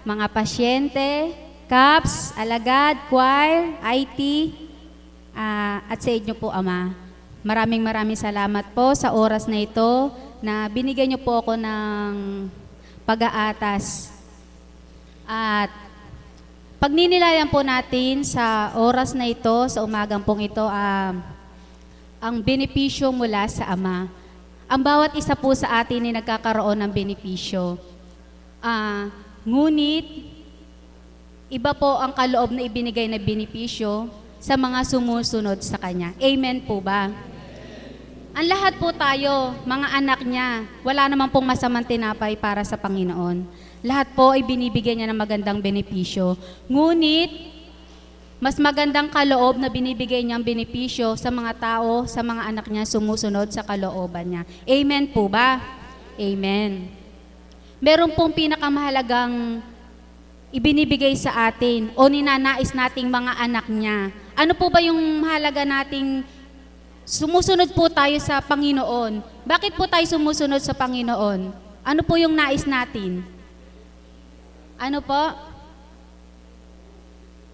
mga pasyente, CAPS, alagad, choir, IT, at sa inyo po, Ama. Maraming salamat po sa oras na ito na binigyan niyo po ako ng pag-aatas. At pagninilayan po natin sa oras na ito, sa umagang pong ito, ang benepisyo mula sa Ama. Ang bawat isa po sa atin ay nagkakaroon ng benepisyo. Ngunit, iba po ang kaloob na ibinigay na benepisyo sa mga sumusunod sa Kanya. Amen po ba? Ang lahat po tayo, mga anak niya, wala naman pong masamang tinapay para sa Panginoon. Lahat po ay binibigyan niya ng magandang benepisyo. Ngunit, mas magandang kaloob na binibigay niyang benepisyo sa mga tao, sa mga anak niya sumusunod sa kalooban niya. Amen po ba? Amen. Meron pong pinakamahalagang ibinibigay sa atin o ninanais nating mga anak niya. Ano po ba yung mahalaga nating sumusunod po tayo sa Panginoon? Bakit po tayo sumusunod sa Panginoon? Ano po yung nais natin? Ano po?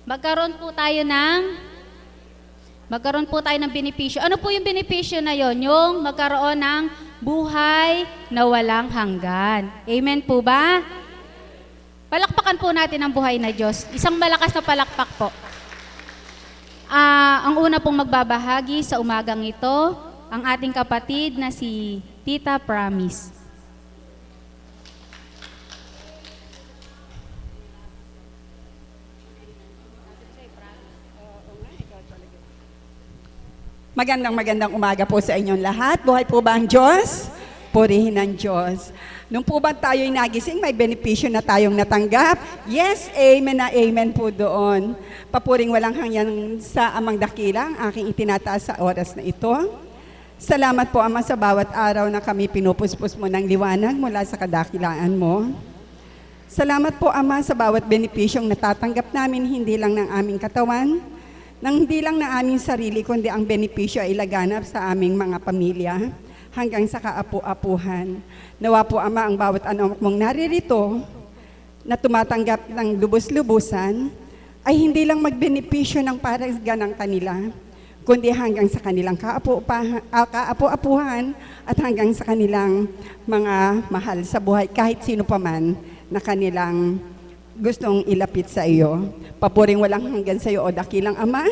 Magkaroon po tayo ng benepisyo. Ano po yung benepisyo na yon? Yung magkaroon ng buhay na walang hanggan. Amen po ba? Palakpakan po natin ang buhay na Diyos. Isang malakas na palakpak po. Ang una pong magbabahagi sa umagang ito, ang ating kapatid na si Tita Promise. Magandang umaga po sa inyong lahat. Buhay po ba ang Diyos? Purihin ang Diyos. Nung po ba tayo'y nagising, may benepisyo na tayong natanggap? Yes, amen na amen po doon. Papuring walang hangyan sa Amang Dakilang, aking itinataas sa oras na ito. Salamat po, Ama, sa bawat araw na kami pinupuspos mo ng liwanag mula sa kadakilaan mo. Salamat po, Ama, sa bawat benepisyong natatanggap namin, hindi lang ng aming katawan, nang hindi lang na aming sarili, kundi ang benepisyo ay laganap sa aming mga pamilya hanggang sa kaapu-apuhan. Nawa po, Ama, ang bawat anak mong naririto na tumatanggap ng lubos-lubusan ay hindi lang magbenepisyo ng parasganang kanila, kundi hanggang sa kanilang kaapu-apuhan at hanggang sa kanilang mga mahal sa buhay, kahit sino pa man na kanilang gustong ilapit sa iyo. Papuring walang hanggan sa iyo, o dakilang Ama,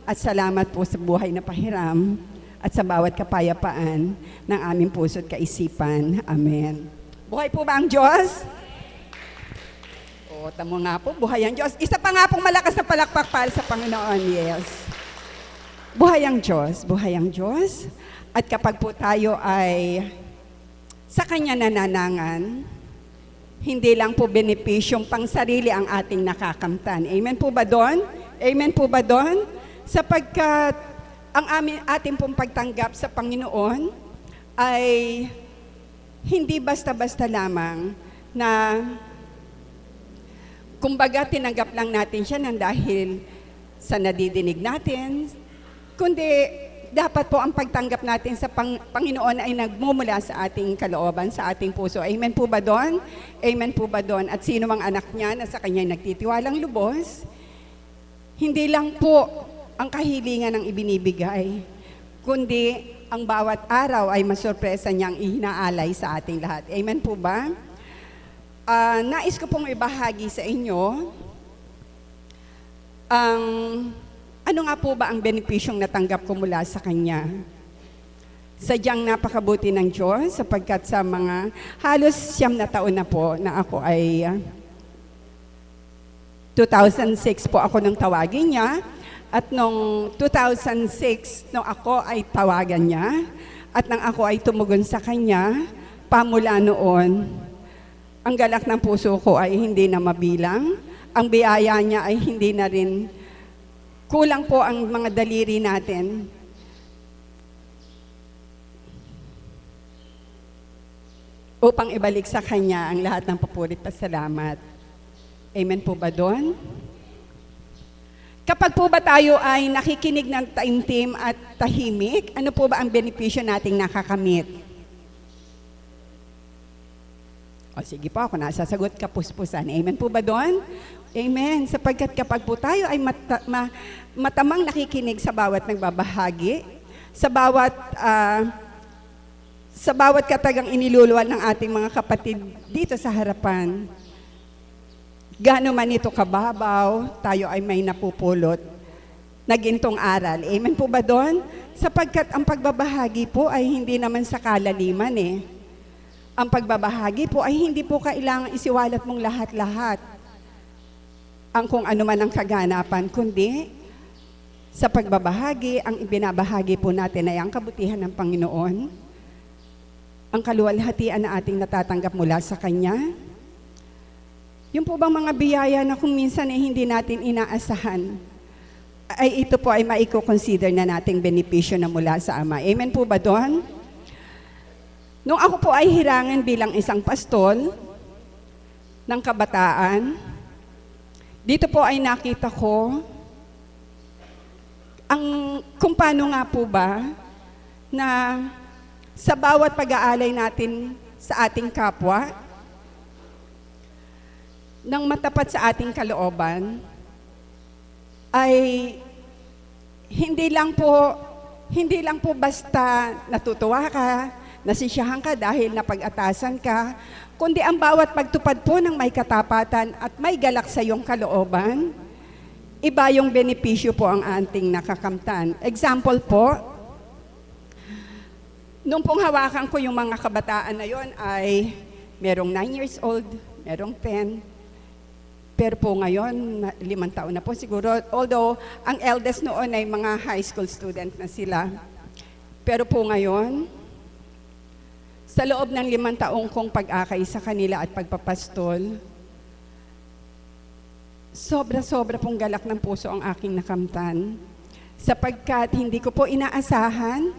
at salamat po sa buhay na pahiram at sa bawat kapayapaan ng aming puso't kaisipan. Amen. Buhay po ba ang Diyos? O, tamo nga po, buhay ang Diyos. Isa pa nga pong malakas na palakpak para sa Panginoon, yes. Buhay ang Diyos, buhay ang Diyos. At kapag po tayo ay sa Kanya nananangan, hindi lang po benepisyong pang sarili ang ating nakakamtan. Amen po ba doon? Amen po ba doon? Sapagkat ang ating pong pagtanggap sa Panginoon ay hindi basta-basta lamang na kumbaga tinanggap lang natin siya nang dahil sa nadidinig natin, kundi dapat po ang pagtanggap natin sa Panginoon ay nagmumula sa ating kalooban, sa ating puso. Amen po ba doon? Amen po ba doon? At sino mang anak niya na sa kanya nagtitiwalang lubos, hindi lang po ang kahilingan ng ibinibigay, kundi ang bawat araw ay masurpresa niyang ihinaalay sa ating lahat. Amen po ba? Nais ko pong ibahagi sa inyo ano nga po ba ang benepisyong natanggap ko mula sa Kanya? Sadyang napakabuti ng Diyos sapagkat sa mga halos 9 na taon na po na ako ay 2006 po ako nang tawagin niya at nung 2006 nung ako ay tawagan niya at nang ako ay tumugon sa Kanya, pamula noon, ang galak ng puso ko ay hindi na mabilang, ang biyaya niya ay hindi na rin kulang po ang mga daliri natin. Upang ibalik sa Kanya ang lahat ng papurit pasalamat. Amen po ba doon? Kapag po ba tayo ay nakikinig ng taimtim at tahimik, ano po ba ang benepisyo nating nakakamit? O sige po, ako nasasagot kapuspusan. Amen po ba doon? Amen. Sapagkat kapag po tayo ay matamang nakikinig sa bawat nagbabahagi, sa bawat katagang iniluluwal ng ating mga kapatid dito sa harapan, gaano man ito kababaw, tayo ay may napupulot na gintong aral. Amen po ba doon? Sapagkat ang pagbabahagi po ay hindi naman sa kalaliman eh. Ang pagbabahagi po ay hindi po kailangang isiwalat mong lahat-lahat ang kung ano man ang kaganapan, kundi sa pagbabahagi, ang ibinabahagi po natin ay ang kabutihan ng Panginoon, ang kaluwalhatian na ating natatanggap mula sa Kanya. Yung po bang mga biyaya na kung minsan ay hindi natin inaasahan, ay ito po ay maiko-consider na nating benepisyo na mula sa Ama. Amen po ba doon? Nung ako po ay hirangan bilang isang pastol ng kabataan, dito po ay nakita ko kung paano nga po ba na sa bawat pag-aalay natin sa ating kapwa, nang matapat sa ating kalooban, ay hindi lang po basta natutuwa ka, nasisiyahan ka dahil napag-atasan ka, kundi ang bawat pagtupad po ng may katapatan at may galak sa iyong kalooban, iba yung benepisyo po ang ating nakakamtan. Example po, nung pong hawakan ko yung mga kabataan na yon ay merong 9 years old, merong 10, pero po ngayon, 5 taon na po siguro, although ang eldest noon ay mga high school student na sila. Pero po ngayon, sa loob ng 5 taong kong pag-akay sa kanila at pagpapastol, sobra-sobra pong galak ng puso ang aking nakamtan, sapagkat hindi ko po inaasahan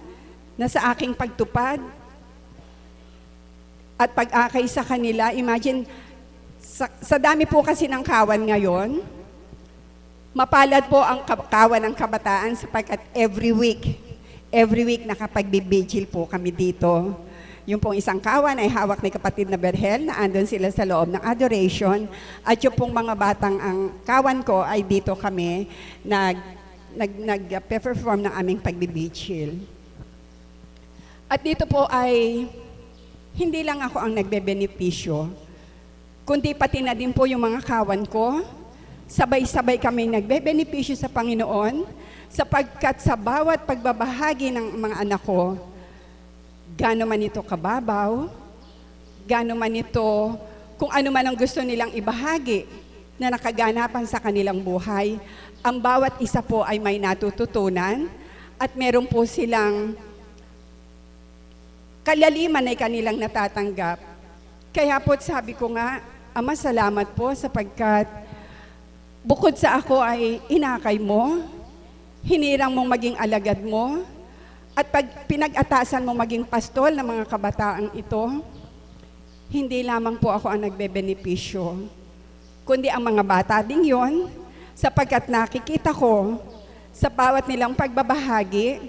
na sa aking pagtupad at pag-akay sa kanila, imagine, sa dami po kasi ng kawan ngayon, mapalad po ang kawan ng kabataan sapagkat every week nakapag-vigil po kami dito. Yung pong isang kawan ay hawak ni kapatid na Berhel na andun sila sa loob ng adoration at yung pong mga batang ang kawan ko ay dito kami nag-perform ng aming pagbibigil. At dito po ay hindi lang ako ang nagbebenepisyo, kundi pati na din po yung mga kawan ko. Sabay-sabay kami nagbebenepisyo sa Panginoon sapagkat sa bawat pagbabahagi ng mga anak ko, gaano man ito kababaw, gaano man ito, kung ano man ang gusto nilang ibahagi na nakaganapan sa kanilang buhay, ang bawat isa po ay may natututunan at meron po silang kalaliman ay kanilang natatanggap. Kaya po sabi ko nga, Ama, salamat po sapagkat bukod sa ako ay inakay mo, hinirang mong maging alagad mo, at pag pinag-atasan mo maging pastol ng mga kabataang ito, hindi lamang po ako ang nagbebenepisyo, kundi ang mga bata din yon, sapagkat nakikita ko sa bawat nilang pagbabahagi,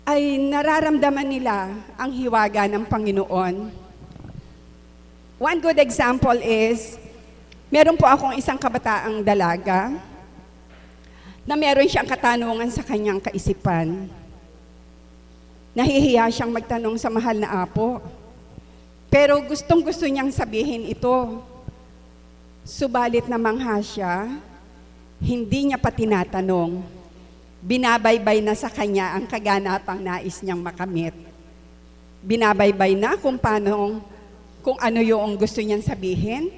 ay nararamdaman nila ang hiwaga ng Panginoon. One good example is, meron po akong isang kabataang dalaga na meron siyang katanungan sa kanyang kaisipan. Nahihiya siyang magtanong sa mahal na apo. Pero gustong-gusto niyang sabihin ito. Subalit namangha siya, hindi niya pa tinatanong. Binabaybay na sa kanya ang kaganapang nais niyang makamit. Binabaybay na kung ano yung gusto niyang sabihin.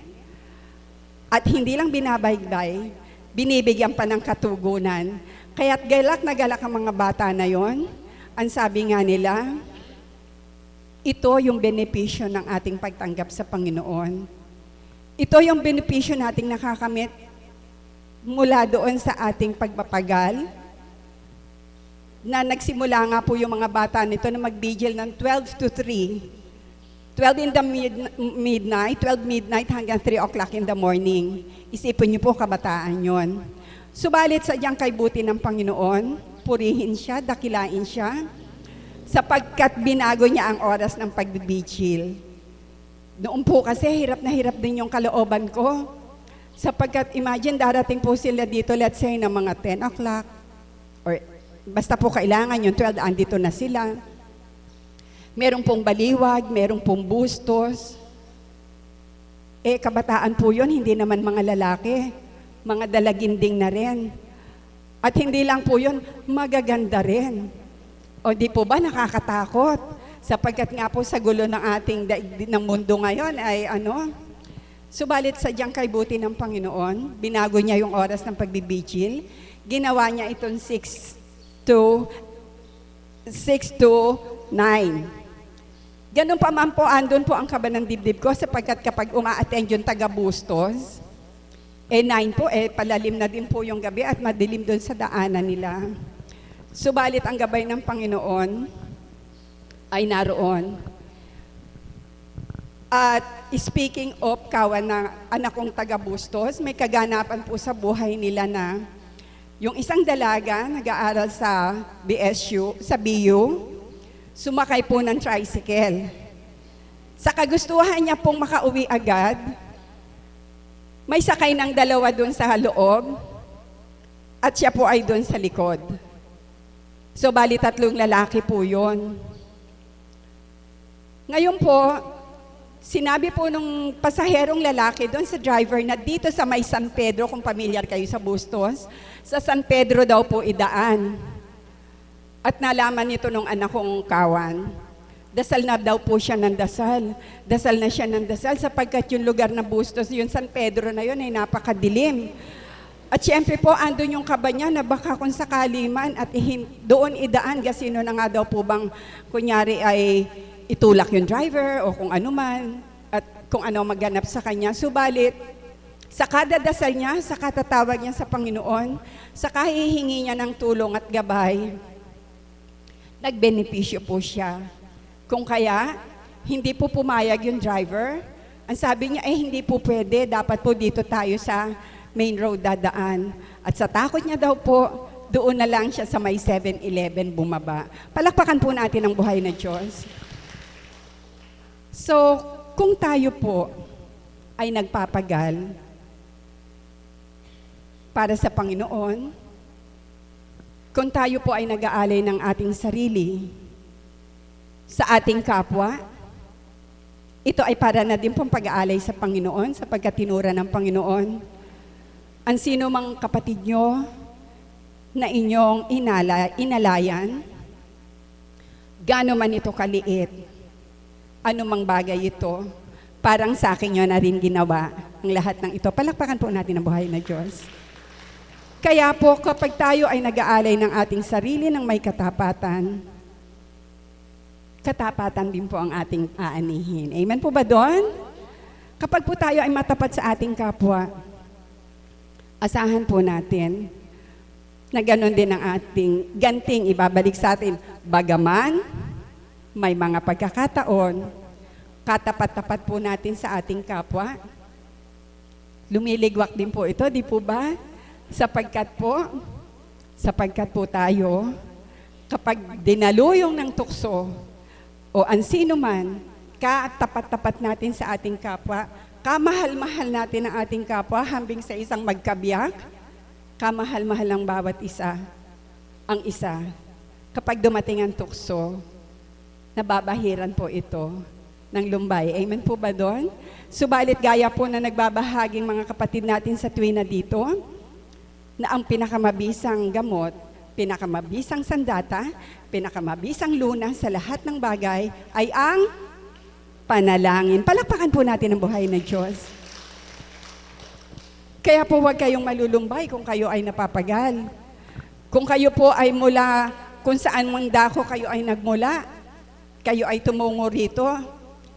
At hindi lang binabaybay, binibigyan pa ng katugunan. Kaya't galak na galak ang mga bata na yon. Ang sabi nga nila, ito yung benepisyo ng ating pagtanggap sa Panginoon. Ito yung benepisyo nating nakakamit mula doon sa ating pagpapagal, na nagsimula nga po yung mga bata nito na mag-vigil ng 12 to 3. 12 in the midnight, 12 midnight hanggang 3 o'clock in the morning. Isipin niyo po, kabataan yon. Subalit sadyang kay buti ng Panginoon, purihin siya, dakilain siya, sapagkat binago niya ang oras ng pagbibigil. Noon po kasi hirap na hirap din yung kalooban ko. Sapagkat imagine darating po sila dito, let's say na mga 10 o'clock, or basta po kailangan yung 12, andito na sila. Merong pong baliwag, merong pong bustos. Kabataan po yun, hindi naman mga lalaki, mga dalaginding na rin. At hindi lang po yun, magaganda rin. O di po ba nakakatakot? Sapagkat nga po sa gulo ng ating ng mundo ngayon ay subalit sadyang kay buti ng Panginoon, binago niya yung oras ng pagbibigil, ginawa niya itong 6 to 9. Ganun pa man po, andun po ang kaba ng dibdib ko sapagkat kapag uma-attend yung taga-Bustos, 9 po, palalim na din po yung gabi at madilim doon sa daanan nila. Subalit ang gabay ng Panginoon ay naroon. At speaking of kawan na anak kong taga-Bustos, may kaganapan po sa buhay nila na yung isang dalaga nag-aaral sa BSU, sa BU, sumakay po ng tricycle. Sa kagustuhan niya pong makauwi agad, may sakay ng dalawa doon sa loob at siya po ay doon sa likod. So, bali 3 lalaki po yon. Ngayon po, sinabi po nung pasaherong lalaki doon sa driver na dito sa may San Pedro, kung familiar kayo sa Bustos, sa San Pedro daw po idaan. At nalaman nito nung anak kong kawan, dasal na daw po siya ng dasal. Dasal na siya ng dasal sapagkat yung lugar na Bustos, yung San Pedro na yun ay napakadilim. At siyempre po, andun yung kaba niya na baka kung sakali man at doon idaan, gasino na nga daw po bang kunyari ay itulak yung driver o kung ano man at kung ano maganap sa kanya. Subalit, sa kada dasal niya, sa katatawag niya sa Panginoon, sa kahihingi niya ng tulong at gabay, nagbenepisyo po siya. Kung kaya, hindi po pumayag yung driver. Ang sabi niya, hindi po pwede, dapat po dito tayo sa main road dadaan. At sa takot niya daw po, doon na lang siya sa may 7-Eleven bumaba. Palakpakan po natin ang buhay na Diyos. So, kung tayo po ay nagpapagal para sa Panginoon, kung tayo po ay nag-aalay ng ating sarili sa ating kapwa, ito ay para na din pong pag-aalay sa Panginoon, sapagkat tinura ng Panginoon ang sino mang kapatid nyo na inyong inalayan, gaano man ito kaliit, anumang bagay ito, parang sa akin nyo na rin ginawa ang lahat ng ito. Palakpakan po natin ang buhay na Diyos. Kaya po, kapag tayo ay nag-aalay ng ating sarili ng may katapatan, katapatan din po ang ating aanihin. Amen po ba doon? Kapag po tayo ay matapat sa ating kapwa, asahan po natin na gano'n din ang ating ganting ibabalik sa atin. Bagaman, may mga pagkakataon, katapat-tapat po natin sa ating kapwa. Lumiligwak din po ito, di po ba? Sapagkat po tayo, kapag dinaluyong ng tukso o ansino man, katapat-tapat natin sa ating kapwa, kamahal-mahal natin ang ating kapwa hambing sa isang magkabiyak, kamahal-mahal ng bawat isa, ang isa. Kapag dumating ang tukso, nababahiran po ito ng lumbay. Amen po ba doon? Subalit gaya po na nagbabahaging mga kapatid natin sa tuwina dito, na ang pinakamabisang gamot, pinakamabisang sandata, pinakamabisang lunas sa lahat ng bagay ay ang panalangin. Palakpakan po natin ang buhay ng Diyos. Kaya po huwag kayong malulumbay kung kayo ay napapagal. Kung kayo po ay mula kung saan mang dako kayo ay nagmula, kayo ay tumungo rito,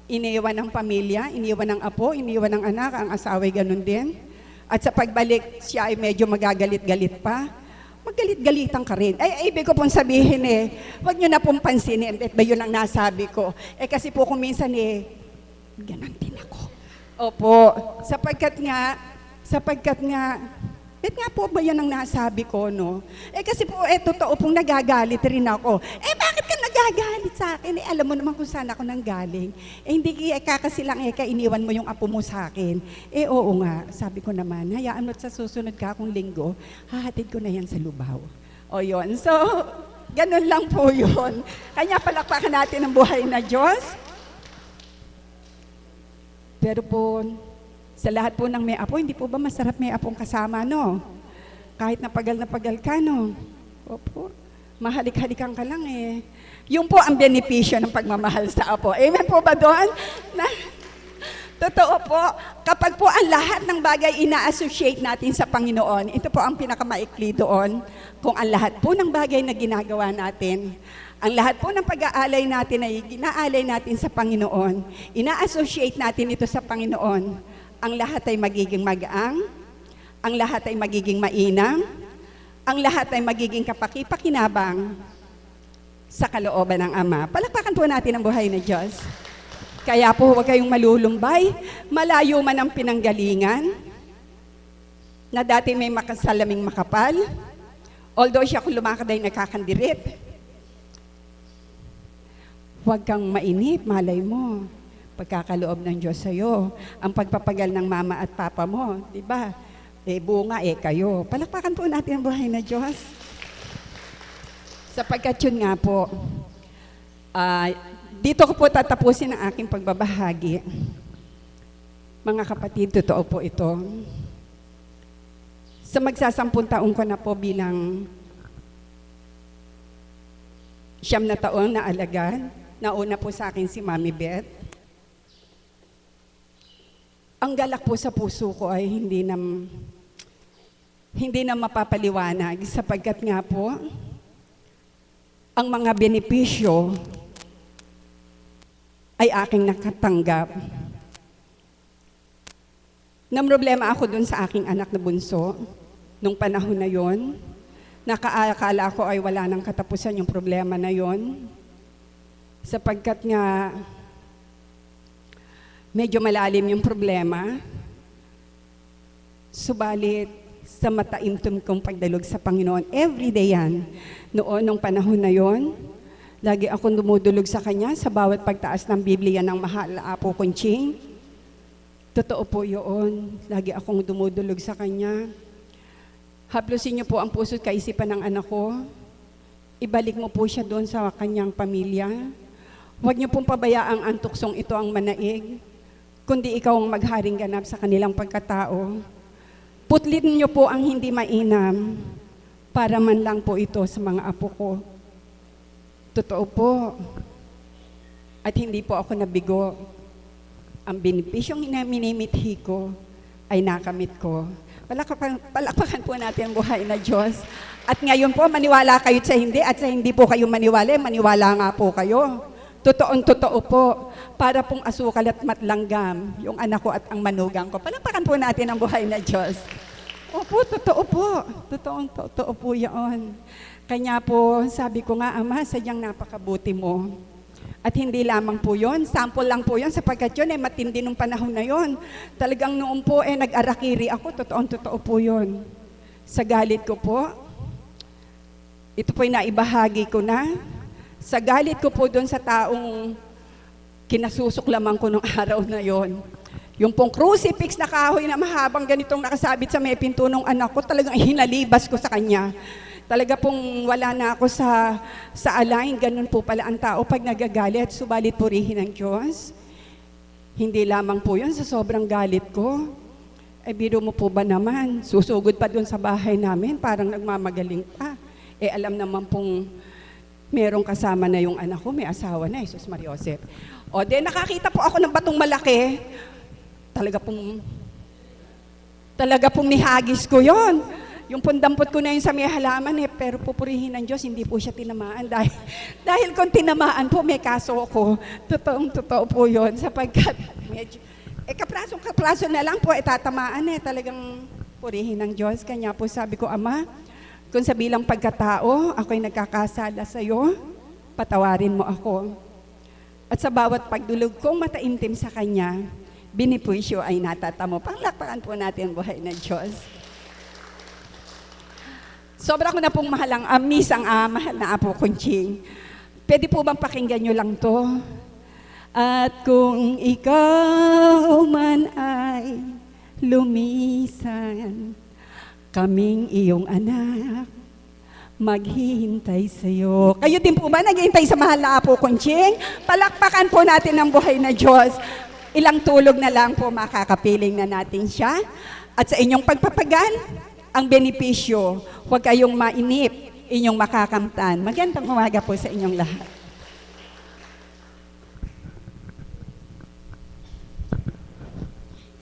iniwan ng pamilya, iniwan ng apo, iniwan ng anak, ang asawa ay ganun din. At sa pagbalik, siya ay medyo magagalit-galit pa. Maggalit-galitan ka rin. Ibig ko pong sabihin huwag nyo na pong pansinin. Ba yun ang nasabi ko? Kasi po kung minsan ganun din ako. Opo, sapagkat nga, Bet nga po ba yan ang nasabi ko, no? Kasi po, totoo pong nagagalit rin ako. Bakit ka nagagalit sa akin? Alam mo naman kung saan ako nanggaling. Hindi kasi lang, iniwan mo yung apo mo sa akin. Oo nga, sabi ko naman, hayaan mo sa susunod ka akong linggo, hahatid ko na yan sa Lubao. O yun, so, ganun lang po yun. Kanya palakpakan natin ang buhay na Diyos. Pero po, sa lahat po ng may apo, hindi po ba masarap may apong kasama, no? Kahit na pagal ka, no? Opo, mahalik-halikan ka lang eh. Yung po ang benepisyo ng pagmamahal sa apo. Amen po ba doon? Totoo po, kapag po ang lahat ng bagay ina-associate natin sa Panginoon, ito po ang pinakamaikli doon, kung ang lahat po ng bagay na ginagawa natin, ang lahat po ng pag-aalay natin ay ginaalay natin sa Panginoon, ina-associate natin ito sa Panginoon, ang lahat ay magiging magaang, ang lahat ay magiging mainam, ang lahat ay magiging kapaki-pakinabang sa kalooban ng Ama. Palakpakan po natin ang buhay na Diyos. Kaya po huwag kayong malulumbay, malayo man ang pinanggalingan, na dati may makasalaming makapal, although siya kung lumakad ay nakakandirit. Huwag kang mainip, malay mo. Pagkakaloob ng Diyos sa'yo, ang pagpapagal ng mama at papa mo, di ba? Bunga, kayo. Palakpakan po natin ang buhay na Diyos. Sapagkat yun nga po, dito ko po tatapusin ang aking pagbabahagi. Mga kapatid, totoo po ito. Sa magsasampung taon ko na po bilang 9 na taon na alagad, nauna po sa akin si Mami Beth. Ang galak po sa puso ko ay hindi na mapapaliwanag sapagkat nga po, ang mga benepisyo ay aking nakatanggap. Namroblema ako dun sa aking anak na bunso nung panahon na yon. Nakaakala ko ay wala nang katapusan yung problema na yon. Sapagkat nga, medyo malalim yung problema, subalit sa mataimtum kong pagdalog sa Panginoon, everyday yan. Noon, nung panahon na yon, lagi akong dumudulog sa Kanya sa bawat pagtaas ng Biblia ng mahal na Apo Kunching. Totoo po yun. Lagi akong dumudulog sa Kanya. Haplusin niyo po ang puso't kaisipan ng anak ko. Ibalik mo po siya doon sa kanyang pamilya. Huwag niyo pong pabayaang ang tuksong ito ang manaig, kundi ikaw ang magharing ganap sa kanilang pagkatao. Putlin niyo po ang hindi mainam para man lang po ito sa mga apo ko. Totoo po. At hindi po ako nabigo. Ang benepisyong minimithi ko ay nakamit ko. Palakpakan po natin ang buhay na Diyos. At ngayon po, maniwala kayo sa hindi, at sa hindi po kayo maniwala, maniwala nga po kayo. Totoong-totoo po, para pong asukal at matlanggam, yung anak ko at ang manugang ko. Palakpakan po natin ang buhay na Diyos. Opo, totoo po. Totoong-totoo po yan. Kanya po, sabi ko nga, Ama, sadyang napakabuti mo. At hindi lamang po yon, sample lang po yon, sapagkat yun matindi nung panahon na yon. Talagang noon po nag-arakiri ako, totoong-totoo po yon. Sa galit ko po, ito po'y naibahagi ko na. Sa galit ko po doon sa taong kinasusuklaman ko nung araw na yon. Yung pong crucifix na kahoy na mahabang ganitong nakasabit sa may pinto ng anak ko, talagang hinalibas ko sa kanya. Talaga pong wala na ako sa align, ganun po pala ang tao pag nagagalit, subalit purihin ng Diyos. Hindi lamang po yun, sa sobrang galit ko. Biro mo po ba naman, susugod pa doon sa bahay namin, parang nagmamagaling pa. Alam naman pong merong kasama na yung anak ko, may asawa na, Jesus Mariosep. O, nakakita po ako ng batong malaki. Talaga pong nihagis ko yon. Yung pundampot ko na yun sa may halaman pero pupurihin ng Diyos, hindi po siya tinamaan. Dahil kung tinamaan po, may kaso ko. Totoong-totoo po yun, sapagkat medyo, kapraso na lang po, tatamaan talagang purihin ng Diyos. Kanya po sabi ko, Ama, kung sa bilang pagkatao, ako'y nagkakasala sa iyo, patawarin mo ako. At sa bawat pagdulog kong mataimtim sa Kanya, binipuisyo ay natatamo. Panglakpakan po natin ang buhay ng Diyos. Sobra ko na pong mahal ang mahal na Apo Kunching. Pwede po bang pakinggan nyo lang to? At kung ikaw man ay lumisan, kaming iyong anak, maghihintay sa'yo. Kayo din po ba naghihintay sa mahal na Apo Kunching? Palakpakan po natin ang buhay na Diyos. Ilang tulog na lang po makakapiling na natin siya. At sa inyong pagpapagal, ang benepisyo, huwag kayong mainip, inyong makakamtan. Magandang umaga po sa inyong lahat.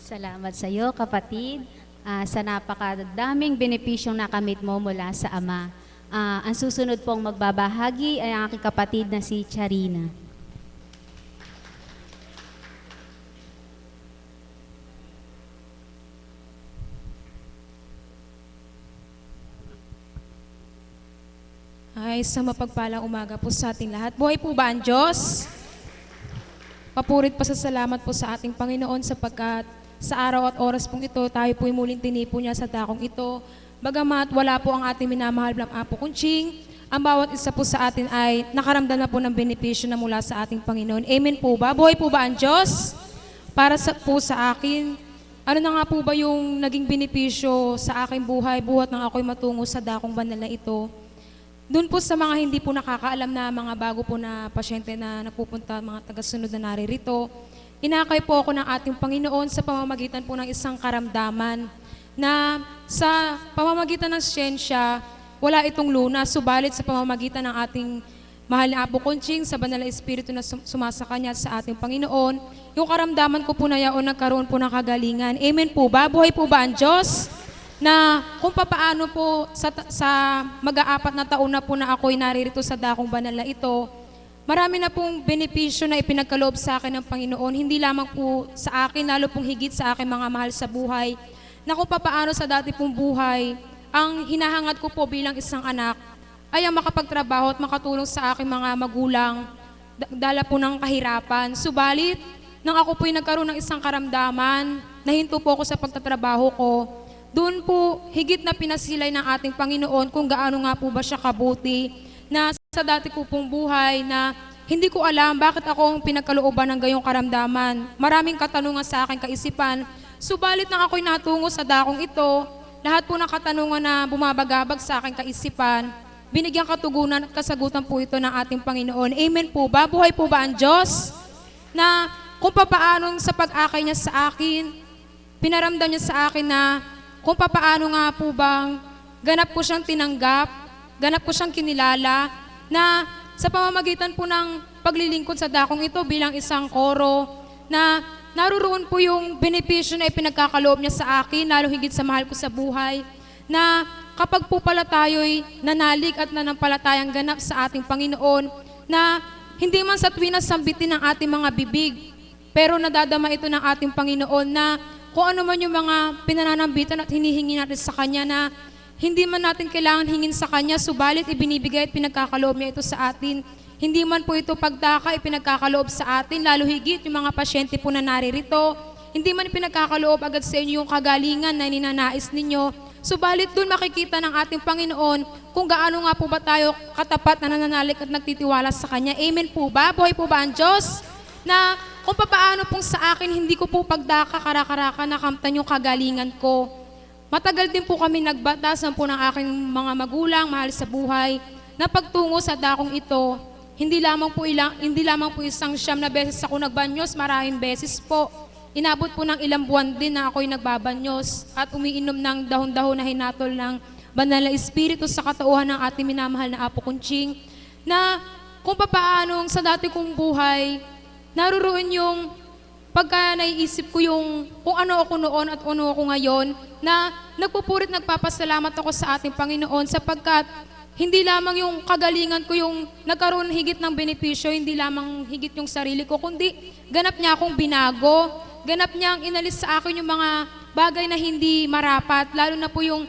Salamat sa iyo, kapatid, sa napakadaming benepisyong nakamit mo mula sa Ama. Ang susunod pong magbabahagi ay ang aking kapatid na si Charina. Ay, sa mapagpalang umaga po sa ating lahat. Buhay po ba ang Diyos? Papurit pa sa salamat po sa ating Panginoon sapagkat sa araw at oras pong ito, tayo po'y muling tinipo niya sa dakong ito. Bagamat wala po ang ating minamahal ng Apo Kunching, ang bawat isa po sa atin ay nakaramdam na po ng benepisyo na mula sa ating Panginoon. Amen po ba? Buhay po ba ang Diyos? Para po sa akin, ano na nga po ba yung naging benepisyo sa aking buhay buhat nang ako'y matungo sa dakong banal na ito? Doon po sa mga hindi po nakakaalam na mga bago po na pasyente na napupunta, mga tagasunod na naririto, inakay po ako ng ating Panginoon sa pamamagitan po ng isang karamdaman na sa pamamagitan ng siyensya, wala itong lunas, subalit sa pamamagitan ng ating mahal na Apo Kunching sa Banal na Espiritu na sumasakanya sa ating Panginoon, yung karamdaman ko po na yaon nagkaroon po ng kagalingan. Amen po ba? Buhay po ba ang Diyos? Na kung papaano po sa mag-aapat na taon na po na ako'y naririto sa dakong banal na ito, marami na pong benepisyo na ipinagkaloob sa akin ng Panginoon, hindi lamang po sa akin, lalo pong higit sa akin mga mahal sa buhay, na kung papaano sa dati pong buhay, ang hinahangad ko po bilang isang anak, ay ang makapagtrabaho at makatulong sa aking mga magulang, dala po ng kahirapan. Subalit, nang ako po'y nagkaroon ng isang karamdaman, nahinto po ako sa pagtatrabaho ko, doon po, higit na pinasilay ng ating Panginoon kung gaano nga po ba siya kabuti na sa dati ko pong buhay na hindi ko alam bakit ako ang pinagkalooban ng gayong karamdaman. Maraming katanungan sa aking kaisipan. Subalit nang ako'y natungo sa dakong ito, lahat po ng katanungan na bumabagabag sa aking kaisipan, binigyan katugunan at kasagutan po ito ng ating Panginoon. Amen po ba? Buhay po ba ang Diyos? Na kung papaanong sa pag-akay niya sa akin, pinaramdam niya sa akin na kung papaano nga po bang ganap ko siyang tinanggap, ganap ko siyang kinilala, na sa pamamagitan po ng paglilingkod sa dakong ito bilang isang koro, na naruroon po yung benepisyo na ipinagkakaloob niya sa akin, lalo higit sa mahal ko sa buhay, na kapag po pala tayo'y nanalig at nanampalatayang ganap sa ating Panginoon, na hindi man sa tuwin na sambitin ng ating mga bibig, pero nadadama ito ng ating Panginoon na kung ano man yung mga pinananambitan at hinihingi natin sa Kanya na hindi man natin kailangan hingin sa Kanya, subalit ibinibigay at pinagkakaloob niya ito sa atin. Hindi man po ito pagdaka, ipinagkakaloob sa atin, lalo higit yung mga pasyente po na naririto. Hindi man ipinagkakaloob agad sa inyo yung kagalingan na ninanais ninyo. Subalit doon makikita ng ating Panginoon kung gaano nga po ba tayo katapat na nananalig at nagtitiwala sa Kanya. Amen po ba? Buhay po ba ang Diyos? Na kung papaano pong sa akin, hindi ko po pagdaka, karakaraka, nakamtan yung kagalingan ko. Matagal din po kami nagbatasan po ng aking mga magulang, mahal sa buhay, na pagtungo sa dakong ito, hindi lamang po isang 9 na beses ako nagbanyos, maraming beses po. Inabot po ng ilang buwan din na ako'y nagbabanyos at umiinom ng dahon-dahon na hinatol ng Banal na Espiritu sa katauhan ng ating minamahal na Apo Kunching, na kung papaano sa dati kong buhay, naruroon yung pagka naiisip ko yung kung ano ako noon at ano ako ngayon, na nagpupurit nagpapasalamat ako sa ating Panginoon sapagkat hindi lamang yung kagalingan ko yung nagkaroon higit ng benepisyo, hindi lamang higit yung sarili ko, kundi ganap niya akong binago, ganap niyang inalis sa akin yung mga bagay na hindi marapat, lalo na po yung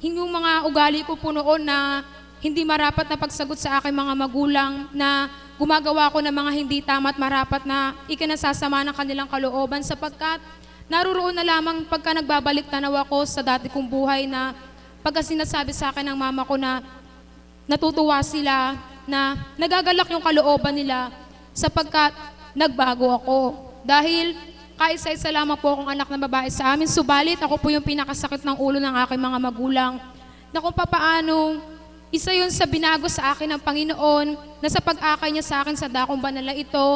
mga ugali ko po noon na hindi marapat na pagsagot sa aking mga magulang, na gumagawa ko ng mga hindi tama at marapat na ikinasasama ng kanilang kalooban sapagkat naruroon na lamang pagka nagbabalik tanaw ako sa dati kong buhay na pagka sinasabi sa akin ng mama ko na natutuwa sila, na nagagalak yung kalooban nila sapagkat nagbago ako. Dahil kaisa-isa lamang po akong anak na babae sa amin, subalit ako po yung pinakasakit ng ulo ng aking mga magulang, na kung papaanong isa yun sa binago sa akin ng Panginoon, na sa pag-akay niya sa akin sa dakong banal na ito,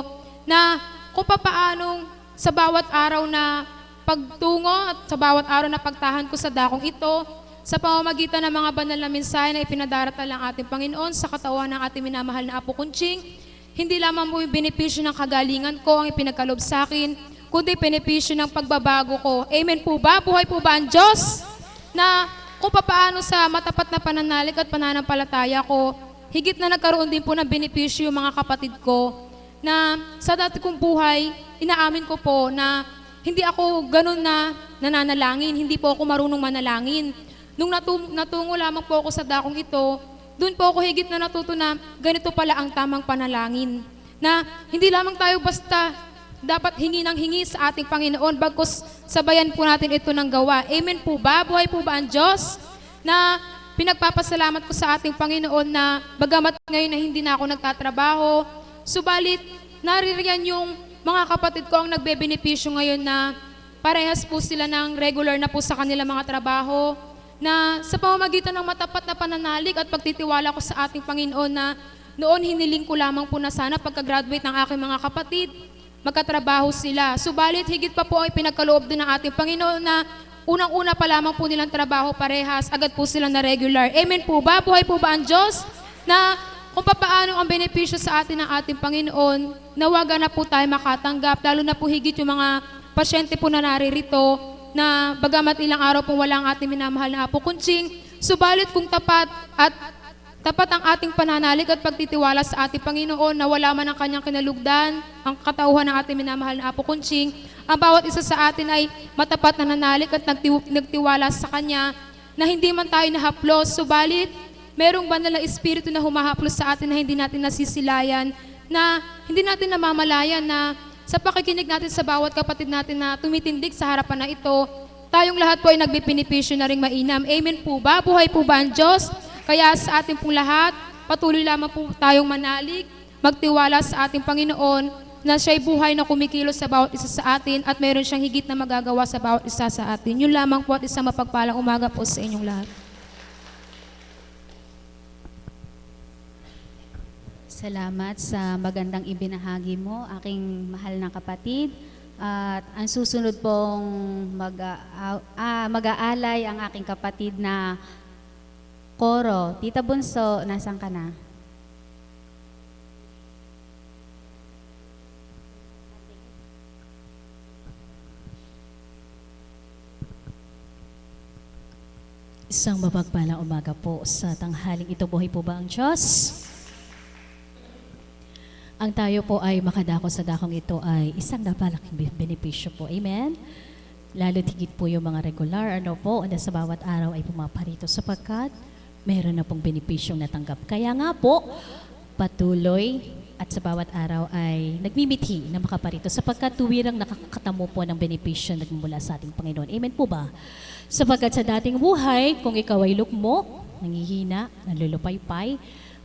na kung papaanong sa bawat araw na pagtungo at sa bawat araw na pagtahan ko sa dakong ito, sa pamamagitan ng mga banal na mensahe na ipinadaratal ng ating Panginoon sa katawan ng ating minamahal na Apo Kunching, hindi lamang po yung benepisyo ng kagalingan ko ang ipinagkaloob sa akin, kundi benepisyo ng pagbabago ko. Amen po ba? Buhay po ba ang Diyos? Na kung papaano sa matapat na pananalig at pananampalataya ko, higit na nagkaroon din po ng benepisyo yung mga kapatid ko, na sa dati kong buhay, inaamin ko po na hindi ako ganun na nananalangin, hindi po ako marunong manalangin. Nung natungo lamang po ako sa dakong ito, doon po ako higit na natuto na ganito pala ang tamang panalangin. Na hindi lamang tayo basta dapat hingi ng hingi sa ating Panginoon, bagkus sabayan po natin ito ng gawa. Amen po ba? Buhay po ba ang Diyos? Na pinagpapasalamat ko sa ating Panginoon na bagamat ngayon na hindi na ako nagtatrabaho, subalit naririyan yung mga kapatid ko ang nagbebenepisyo ngayon na parehas po sila ng regular na po sa kanilang mga trabaho, na sa pamamagitan ng matapat na pananalig at pagtitiwala ko sa ating Panginoon na noon hiniling ko lamang po na sana pagka-graduate ng aking mga kapatid, magkatrabaho sila. Subalit, higit pa po ay pinagkaloob din ng ating Panginoon na unang-una pa lamang po nilang trabaho parehas, agad po sila na regular. Amen po ba? Buhay po ba ang Diyos? Na kung papaano ang benepisyo sa atin ng ating Panginoon, nawaga na po tayo makatanggap, lalo na po higit yung mga pasyente po na naririto, na bagamat ilang araw pong wala ang ating minamahal na Apo Kunching, subalit kung tapat ang ating pananalig at pagtitiwala sa ating Panginoon, na wala man ang kanyang kinalugdan, ang katauhan ng ating minamahal na Apo Kunching, ang bawat isa sa atin ay matapat na nananalig at nagtiwala sa Kanya, na hindi man tayo nahaplos, subalit merong banal na Espiritu na humahaplos sa atin na hindi natin nasisilayan, na hindi natin namamalayan na sa pakikinig natin sa bawat kapatid natin na tumitindig sa harapan na ito, tayong lahat po ay nagbibinipisyo na ring mainam. Amen po ba? Buhay po ba ang Diyos? Kaya sa ating pong lahat, patuloy lamang po tayong manalig, magtiwala sa ating Panginoon na siya'y buhay na kumikilos sa bawat isa sa atin at mayroon siyang higit na magagawa sa bawat isa sa atin. Yun lamang po at isang mapagpalang umaga po sa inyong lahat. Salamat sa magandang ibinahagi mo, aking mahal na kapatid. At ang susunod pong mag-aalay ang aking kapatid na Koro. Tita Bunso, nasan ka na? Isang mapagpalang umaga po sa tanghaling ito. Buhay po ba ang Diyos? Ang tayo po ay makadako sa dakong ito ay isang napalaking benepisyo po. Amen? Lalo tigit po yung mga regular, na sa bawat araw ay pumaparito sapagkat meron na pong benepisyong natanggap. Kaya nga po, patuloy at sa bawat araw ay nagmimithi na makaparito sapagkat tuwirang nakakatamo po ng benepisyo nagmumula sa ating Panginoon. Amen po ba? Sapagkat sa dating buhay, kung ikaw ay lukmo, nangihina, nalulupaypay,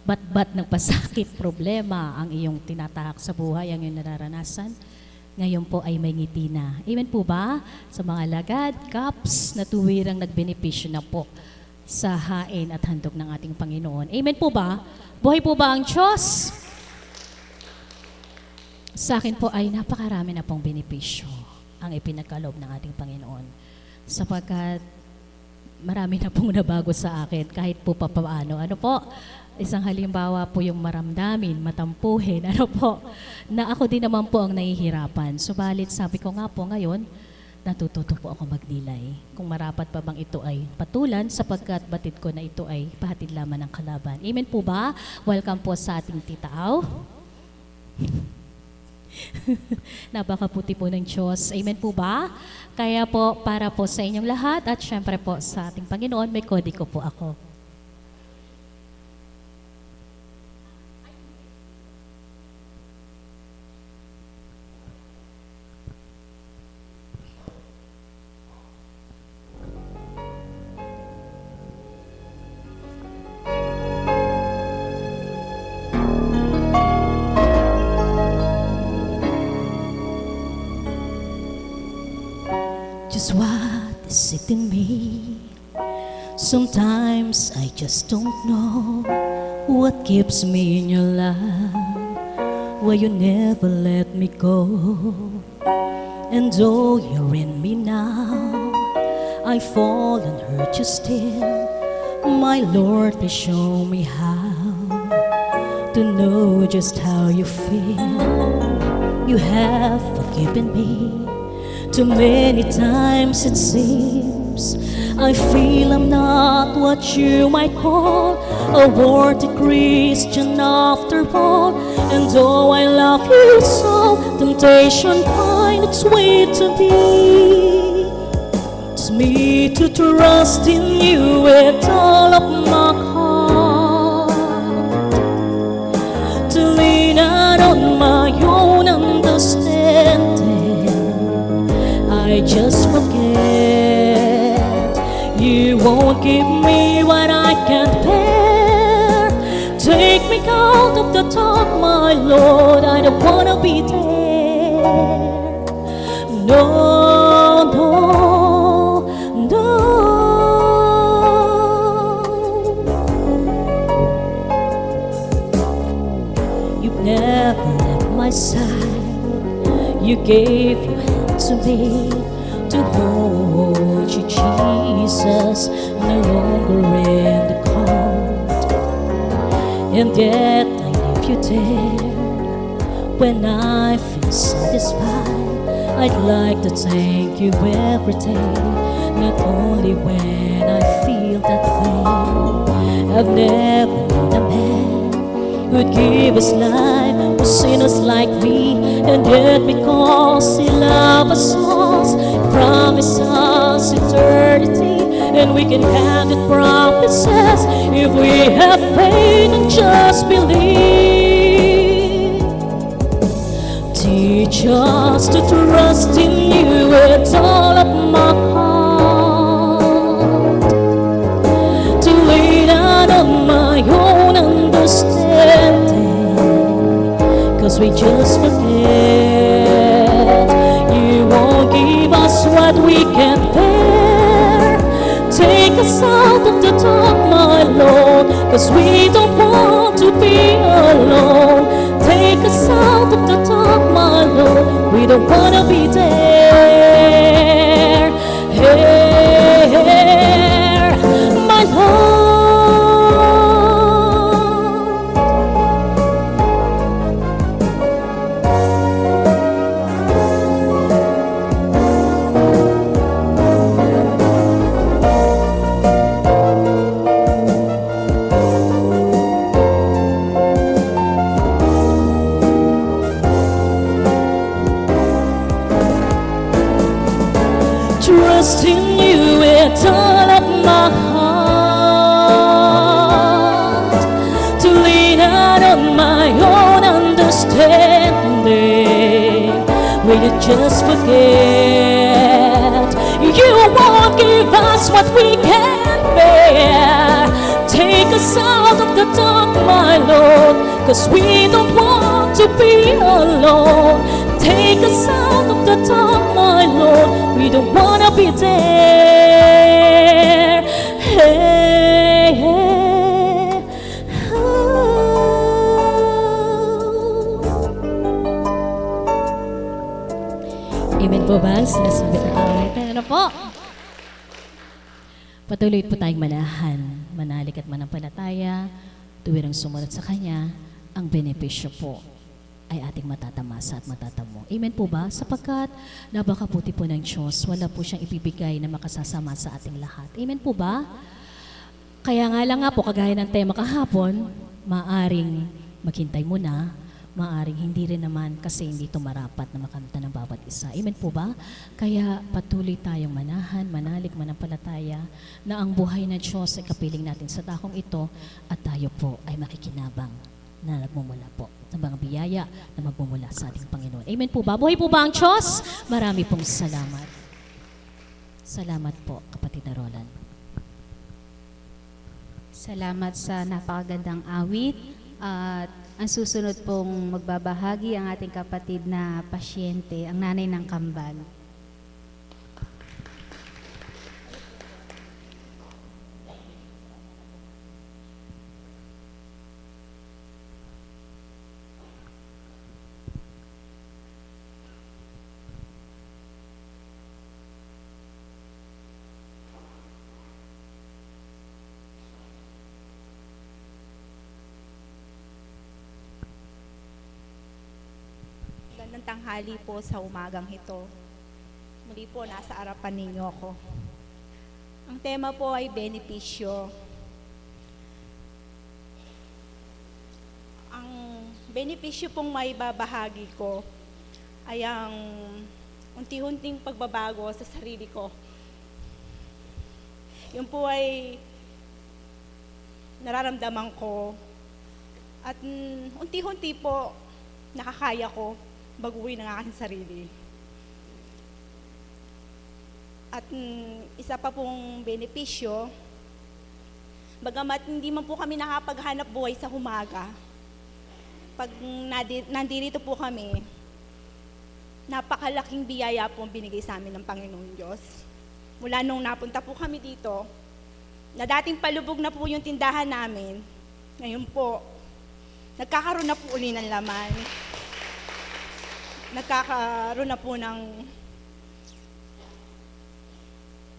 bat-bat ng pasakit, problema ang iyong tinatahak sa buhay, ang iyong nararanasan, ngayon po ay may ngiti na. Amen po ba? Sa mga alagad, kaps, na tuwirang nagbenepisyo na po sa hain at handog ng ating Panginoon. Amen po ba? Buhay po ba ang Diyos? Sa akin po ay napakarami na pong benepisyo ang ipinagkaloob ng ating Panginoon. Sapagkat marami na pong nabago sa akin kahit po papaano. Isang halimbawa po yung maramdamin, matampuhin, na ako din naman po ang nahihirapan. Subalit sabi ko nga po ngayon, natututo po ako magnilay. Kung marapat pa bang ito ay patulan sapagkat batid ko na ito ay pahatid lamang ng kalaban. Amen po ba? Welcome po sa ating Tita Au. Napakaputi po ng Diyos. Amen po ba? Kaya po, para po sa inyong lahat at syempre po sa ating Panginoon, may kodiko po ako. it in me. Sometimes I just don't know what keeps me in your love, why you never let me go. And though you're in me now, I fall and hurt you still. My Lord, please show me how to know just how you feel. You have forgiven me too many times, it seems. I feel I'm not what you might call a worthy Christian after all. And though I love you so, temptation finds its way to me. It's me to trust in you with all of my heart, to lean out on my own understanding. I just forget you won't give me what I can't bear. Take me out of the dark, my Lord, I don't wanna be there. No, no, no. You've never left my side. You gave your hand to me to hold you, Jesus, no longer in the cold. And yet I leave you there when I feel satisfied. I'd like to thank you every day, not only when I feel that way. I've never known a man who'd give his life for sinners like me, and yet because he loves us all, he promised us eternity, and we can have the promises if we have faith and just believe. Teach us to trust in you with all of my heart, to lean out on my own understanding, 'cause we just forget you won't give us what we can't bear. Take us out of the dark, my Lord, 'cause we don't want to be alone. Take us out of the dark, my Lord, we don't wanna be there. Here, my Lord. Trust in you with all of my heart, to lean out on my own understanding. Will you just forget you won't give us what we can't bear. Take us out of the dark, my Lord, 'cause we don't want to be alone. Take us out of the dark, my Lord, we don't wanna be there. Hey, hey, oh. Amen po ba? Sinasabit na kawitan. Ano po? Patuloy po tayong manahan, manalik at manampalataya, tuwirang sumunod sa Kanya, ang benepisyo po ay ating matatamasa at matatamo. Amen po ba? Sapagkat napakabuti po ng Diyos, wala po siyang ibibigay na makasasama sa ating lahat. Amen po ba? Kaya nga lang nga po, kagaya ng tema kahapon, maaring maghintay muna, maaring hindi rin naman kasi hindi ito marapat na makamta ng bawat isa. Amen po ba? Kaya patuloy tayong manahan, manalik, manampalataya na ang buhay ng Diyos ay kapiling natin sa dakong ito at tayo po ay makikinabang na nagmumula po ng mga biyaya na magmumula sa ating Panginoon. Amen po ba? Buhay po ba ang Diyos? Marami pong salamat. Salamat po, kapatid na Roland. Salamat sa napakagandang awit. At ang susunod pong magbabahagi ang ating kapatid na pasyente, ang nanay ng kambal. Magandang tanghali po sa umagang ito. Muli po, nasa harapan ninyo ako. Ang tema po ay benepisyo. Ang benepisyo pong may babahagi ko ay ang unti-unting pagbabago sa sarili ko. Yun po ay nararamdaman ko at unti-unti po nakakaya ko baguhin ang aking sarili. At isa pa pong benepisyo, bagamat hindi man po kami nakapaghanap buhay sa umaga, pag nandito po kami, napakalaking biyaya po ang binigay sa amin ng Panginoon Diyos. Mula nung napunta po kami dito, na dating palubog na po yung tindahan namin, ngayon po, nagkakaroon na po uli ng laman. Nagkakaroon na po ng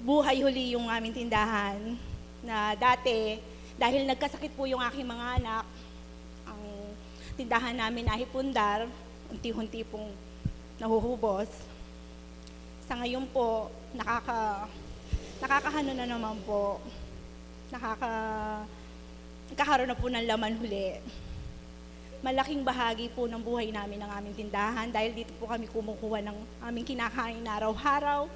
buhay huli yung aming tindahan na dati, dahil nagkasakit po yung aking mga anak, ang tindahan namin ay pundar, unti-unti pong nahuhubos. Sa ngayon po, nakakahano na naman po, nagkakaroon na po ng laman huli. Malaking bahagi po ng buhay namin ng aming tindahan dahil dito po kami kumukuha ng aming kinakain na araw-araw,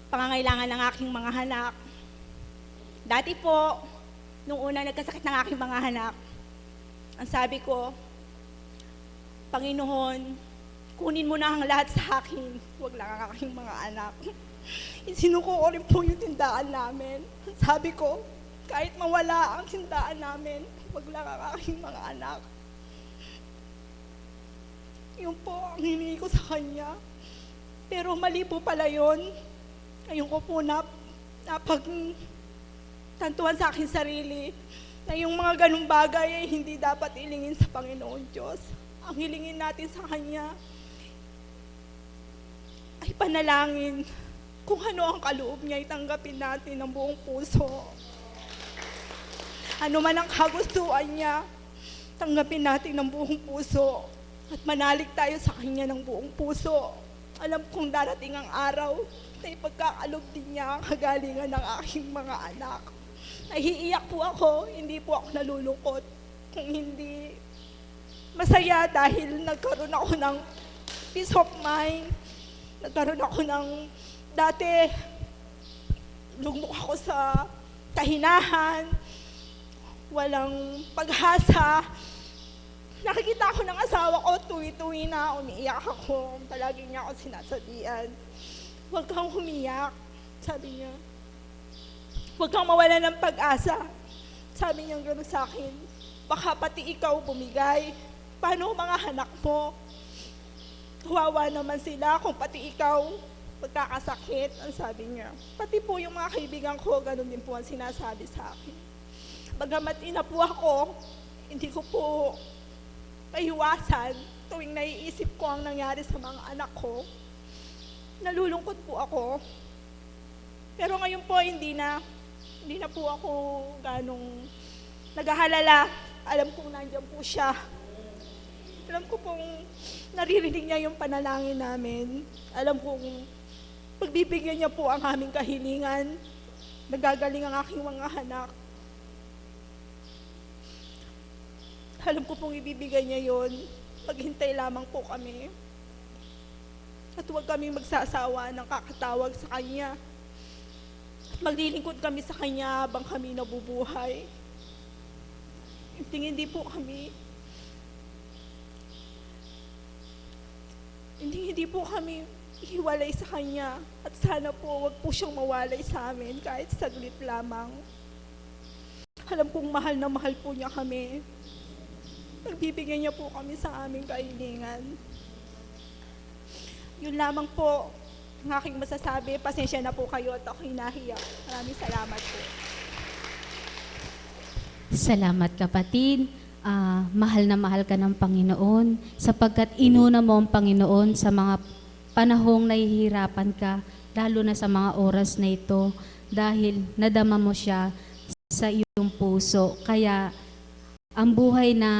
pangangailangan ng aking mga anak. Dati po, nung una nagkasakit ng aking mga anak, ang sabi ko, Panginoon, kunin mo na ang lahat sa akin, huwag lang ang aking mga anak. Isinuko ko rin po yung tindahan namin. Sabi ko, kahit mawala ang tindahan namin, huwag lang ang aking mga anak. Yun po ang hiningi ko sa kanya. Pero mali po pala yun. Ngayon ko po napagtantuhan sa aking sarili na yung mga ganung bagay ay hindi dapat ilingin sa Panginoon Diyos. Ang hilingin natin sa Kanya ay panalangin. Kung ano ang kaloob niya, itanggapin natin ng buong puso. Ano man ang kagustuhan niya, tanggapin natin ng buong puso. At manalig tayo sa Kanya ng buong puso. Alam kong darating ang araw na ipagkakalob din niya ang kagalingan ng aking mga anak. Nahiiyak po ako, hindi po ako nalulungkot. Kung hindi masaya dahil nagkaroon ako ng peace of mind. Nagkaroon ako ng dati, lugmok ako sa kahinahan, walang paghasa. Nakikita ako ng asawa ko, tuwi-tuwi na, umiiyak ako. Palagi niya ako sinasabihan, huwag kang humiyak, sabi niya. Huwag kang mawala ng pag-asa. Sabi niya gano'n sa akin, baka pati ikaw bumigay. Paano mga anak mo? Kawawa naman sila kung pati ikaw magkakasakit, ang sabi niya. Pati po yung mga kaibigan ko, gano'n din po ang sinasabi sa akin. Bagamat ina po ako, hindi ko po maiwasan tuwing naiisip ko ang nangyari sa mga anak ko. Nalulungkot po ako. Pero ngayon po hindi na po ako ganong naghahalala. Alam kong nandiyan po siya. Alam ko pong naririnig niya yung panalangin namin. Alam kong pagbibigyan niya po ang aming kahilingan. Nagagaling ang aking mga anak. Alam ko pong ibibigay niya yon. Maghintay lamang po kami. At huwag kami magsasawa ng kakatawag sa Kanya. At maglilingkod kami sa Kanya habang kami nabubuhay. Hindi po kami hiwalay sa Kanya. At sana po wag po siyang mawalay sa amin kahit saglit lamang. Alam kong mahal na mahal po niya kami. Nagbibigyan niya po kami sa aming kahilingan. Yun lamang po ang aking masasabi. Pasensya na po kayo at ako'y nahiya. Maraming salamat po. Salamat kapatid. Mahal na mahal ka ng Panginoon sapagkat inuna mo ang Panginoon sa mga panahong nahihirapan ka, lalo na sa mga oras na ito dahil nadama mo siya sa iyong puso. Kaya ang buhay na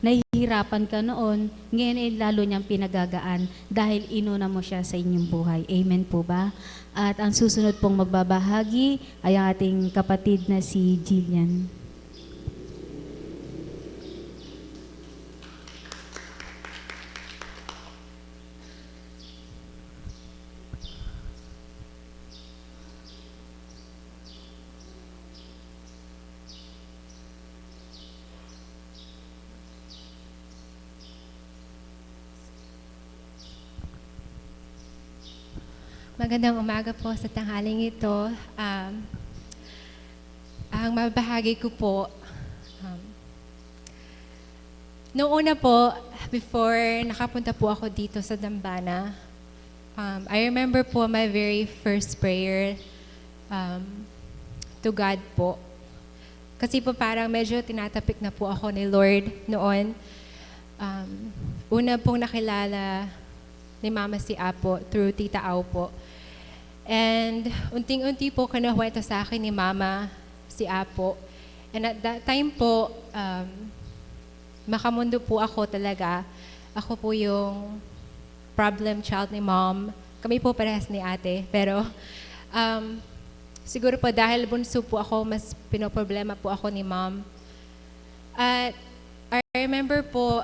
nahihirapan ka noon, ngayon ay lalo niyang pinagagaan dahil inuna mo siya sa inyong buhay. Amen po ba? At ang susunod pong magbabahagi ay ang ating kapatid na si Jillian. Magandang umaga po sa tanghaling ito. Ang mabahagi ko po, noong una po, before nakapunta po ako dito sa Dambana, I remember po my very first prayer to God po. Kasi po parang medyo tinatapik na po ako ni Lord noon. Una pong nakilala ni Mama si Apo through Tita Au po. And unting-unti po kinuwento sa akin ni Mama si Apo. And at that time po, makamundo po ako talaga. Ako po yung problem child ni Mom. Kami po parehas ni Ate. Pero siguro po dahil bunso po ako, mas pinoproblema po ako ni Mom. At I remember po,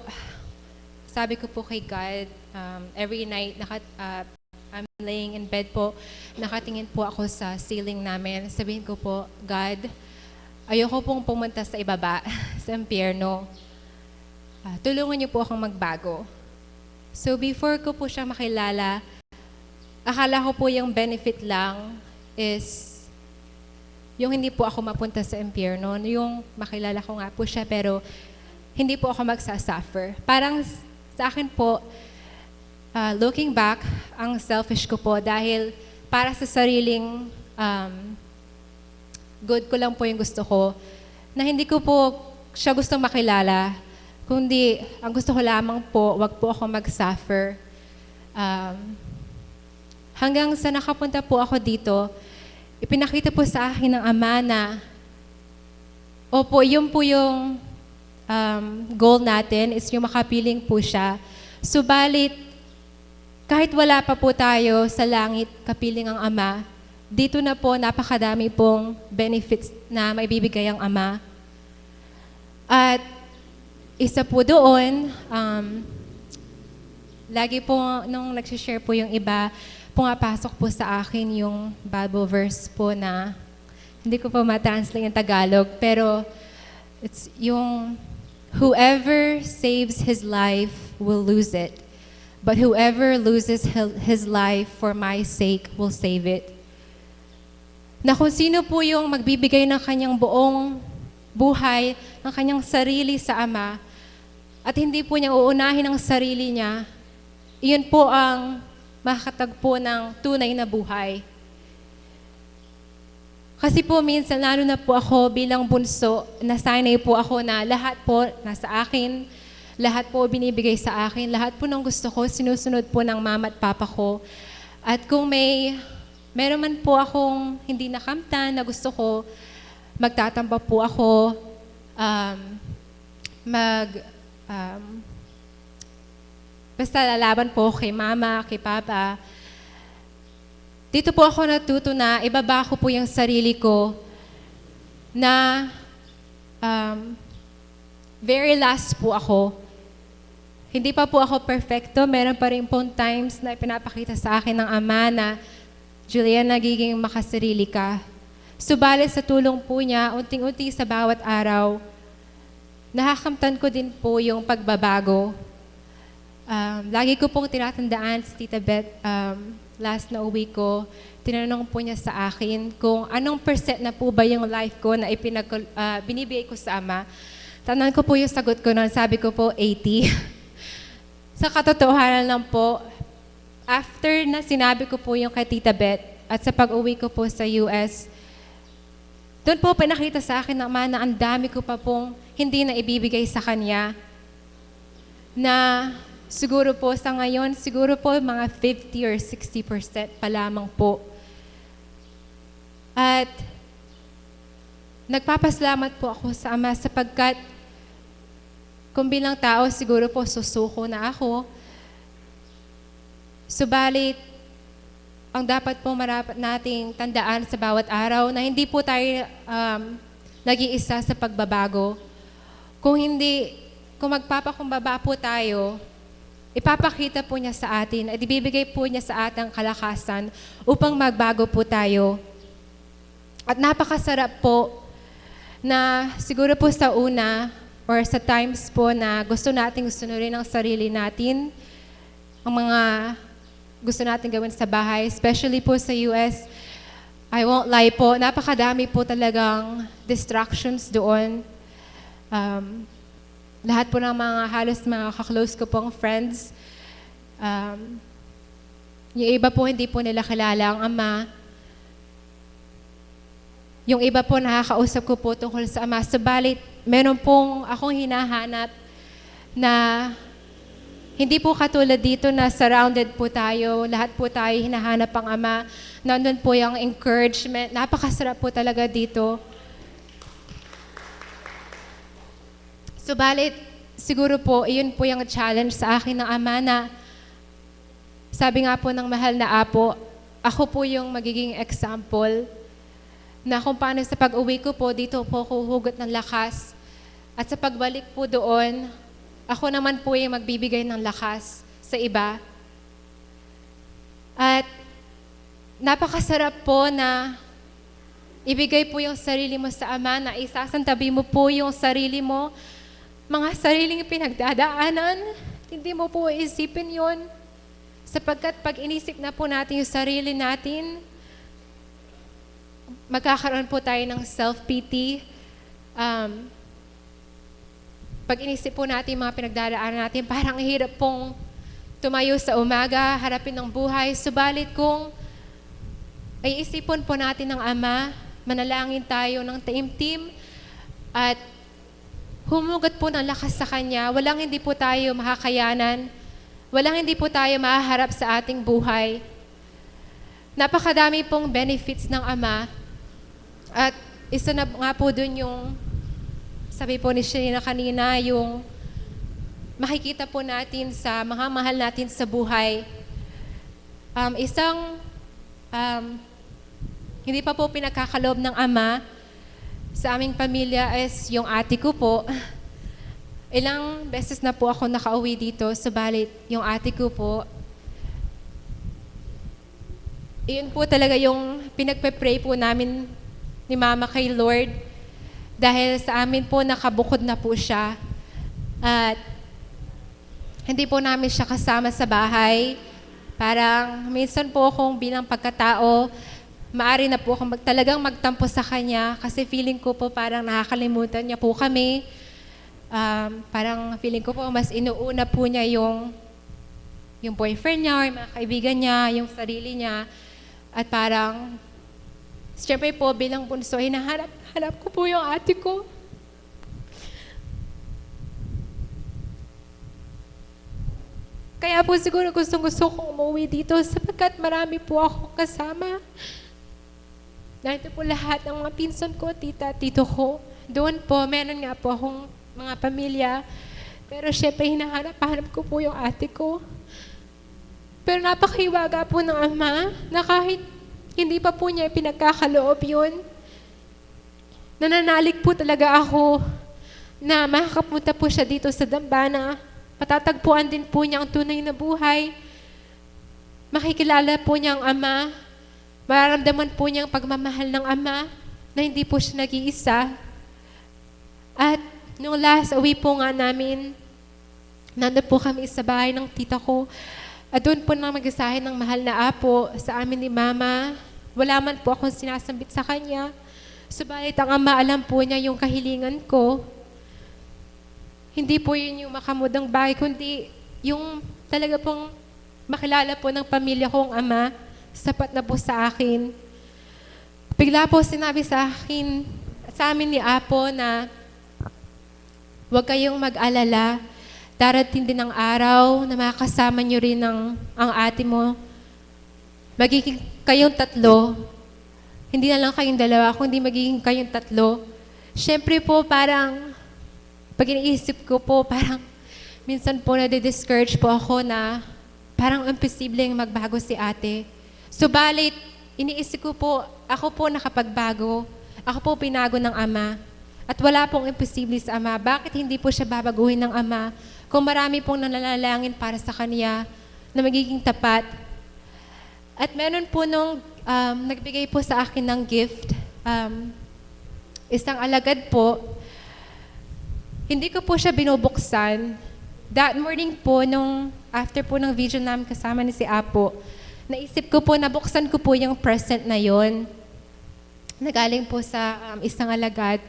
sabi ko po kay God, every night, I'm laying in bed po, nakatingin po ako sa ceiling namin. Sabihin ko po, God, ayoko pong pumunta sa ibaba, sa impyerno. Tulungan niyo po akong magbago. So before ko po siya makilala, akala ko po yung benefit lang is yung hindi po ako mapunta sa impyerno, yung makilala ko nga po siya, pero hindi po ako magsasuffer. Parang sa akin po, looking back, ang selfish ko po dahil para sa sariling good ko lang po yung gusto ko, na hindi ko po siya gustong makilala, kundi ang gusto ko lamang po, wag po ako mag-suffer. Hanggang sa nakapunta po ako dito, ipinakita po sa akin ng Ama na, opo, yun po yung goal natin, is yung makapiling po siya. Subalit, kahit wala pa po tayo sa langit, kapiling ang Ama, dito na po napakadami pong benefits na maibibigay ang Ama. At isa po doon, lagi po nung nagsishare po yung iba, pumapasok po sa akin yung Bible verse po na hindi ko po matranslate yung Tagalog, pero it's yung whoever saves his life will lose it. But whoever loses his life for my sake will save it. Na kung sino po yung magbibigay ng kanyang buong buhay, ng kanyang sarili sa Ama, at hindi po niya uunahin ang sarili niya, iyon po ang makakatagpo ng tunay na buhay. Kasi po minsan, lalo na po ako bilang bunso, nasanay po ako na lahat po nasa akin, lahat po binibigay sa akin, lahat po ng gusto ko, sinusunod po ng mama at papa ko. At kung meron man po akong hindi nakamtan na gusto ko, magtatamba po ako, basta lalaban po kay mama, kay papa. Dito po ako natuto na ibaba ko po yung sarili ko na very last po ako. Hindi pa po ako perfecto. Meron pa rin pong times na pinapakita sa akin ng Ama na, Julian, nagiging makasarili ka. Subalit sa tulong po niya, unting-unti sa bawat araw, nakakamtan ko din po yung pagbabago. Lagi ko pong tinatandaan si Tita Beth, last na uwi ko, tinanong po niya sa akin kung anong percent na po ba yung life ko na binibigay ko sa Ama. Tanong ko po yung sagot ko noon, sabi ko po 80. Sa katotohanan lang po, after na sinabi ko po yung kay Tita Beth at sa pag-uwi ko po sa US, doon po pinakita sa akin ng Ama na ang dami ko pa pong hindi na ibibigay sa Kanya, na siguro po sa ngayon, siguro po mga 50 or 60% pa lamang po. At nagpapasalamat po ako sa Ama sapagkat kung bilang tao, siguro po susuko na ako. Subalit, ang dapat po marapat nating tandaan sa bawat araw na hindi po tayo nag-iisa sa pagbabago. Kung magpapakumbaba po tayo, ipapakita po niya sa atin at ibibigay po niya sa ating kalakasan upang magbago po tayo. At napakasarap po na siguro po sa una or sa times po na gusto nating sunurin ang sarili natin, ang mga gusto natin gawin sa bahay, especially po sa US, I won't lie po, napakadami po talagang distractions doon. Lahat po ng halos mga kaklose ko pong friends, yung iba po hindi po nila kilala ang Ama. Yung iba po nakakausap ko po tungkol sa Ama. Subalit, meron pong akong hinahanap na hindi po katulad dito na surrounded po tayo, lahat po tayo hinahanap ang Ama. Nandun po yung encouragement. Napakasarap po talaga dito. Subalit, siguro po, iyon po yung challenge sa akin ng Ama na sabi nga po ng mahal na Apo, ako po yung magiging example na kung paano sa pag-uwi ko po, dito po ako hugot ng lakas. At sa pagbalik po doon, ako naman po yung magbibigay ng lakas sa iba. At napakasarap po na ibigay po yung sarili mo sa Ama, na isasantabi mo po yung sarili mo, mga sariling pinagdadaanan, hindi mo po isipin yon. Sapagkat pag inisip na po natin yung sarili natin, magkakaroon po tayo ng self-pity. Pag inisip po natin mga pinagdaraanan natin, parang hirap pong tumayo sa umaga, harapin ng buhay. Subalit kung ay isipon po natin ng Ama, manalangin tayo ng taimtim at humugot po ng lakas sa Kanya, walang hindi po tayo makakayanan, walang hindi po tayo mahaharap sa ating buhay. Napakadami pong benefits ng Ama. At isa na nga po dun yung, sabi po ni Sheena kanina, yung makikita po natin sa mga mahal natin sa buhay. Hindi pa po pinagkakaloob ng Ama sa aming pamilya is yung ate ko po. Ilang beses na po ako nakauwi dito, subalit yung ate ko po, iyon po talaga yung pinagpe-pray po namin ni Mama kay Lord. Dahil sa amin po nakabukod na po siya. At hindi po namin siya kasama sa bahay. Parang minsan po akong bilang pagkatao, maaari na po akong talagang magtampo sa kanya kasi feeling ko po parang nakakalimutan niya po kami. Parang feeling ko po mas inuuna po niya yung boyfriend niya, yung mga kaibigan niya, yung sarili niya. At parang, siyempre po bilang bunso, hinahanap ko po yung ate ko. Kaya po siguro gusto kong umuwi dito sapagkat marami po akong kasama. Dahil po lahat ng mga pinsan ko, tita, tito ko. Doon po, meron nga po akong mga pamilya. Pero syempre, hinahanap ko po yung ate ko. Pero napakahiwaga po ng Ama na kahit hindi pa po niya pinagkakaloob yun, nananalig po talaga ako na makakapunta po siya dito sa dambana. Patatagpuan din po niya ang tunay na buhay. Makikilala po niya ang Ama. Mararamdaman po niya ang pagmamahal ng Ama na hindi po siya nag-iisa. At nung last uwi po nga namin, nandun po kami sa bahay ng tita ko. At doon po na mag-isahin ng mahal na Apo sa amin ni Mama. Wala man po akong sinasambit sa kanya. Subalit ang Ama, alam po niya yung kahilingan ko. Hindi po yun yung makamudang bahay, kundi yung talaga pong makilala po ng pamilya kong Ama, sapat na po sa akin. Bigla po sinabi sa akin, sa amin ni Apo na huwag kayong mag-alala. Darating din ang araw na makakasama nyo rin ang ate mo. Magiging kayong tatlo. Hindi na lang kayong dalawa, kundi magiging kayong tatlo. Siyempre po parang pag iniisip ko po, parang minsan po nade-discourage po ako na parang imposibleng magbago si ate. Subalit, iniisip ko po, ako po nakapagbago. Ako po pinago ng Ama. At wala pong imposible sa Ama. Bakit hindi po siya babaguhin ng Ama kung marami pong nananalangin para sa Kanya na magiging tapat? At meron po nung nagbigay po sa akin ng gift, isang alagad po, hindi ko po siya binubuksan. That morning po, nung after po ng video namin kasama ni si Apo, naisip ko po, nabuksan ko po yung present na yon. Nagaling po sa isang alagad.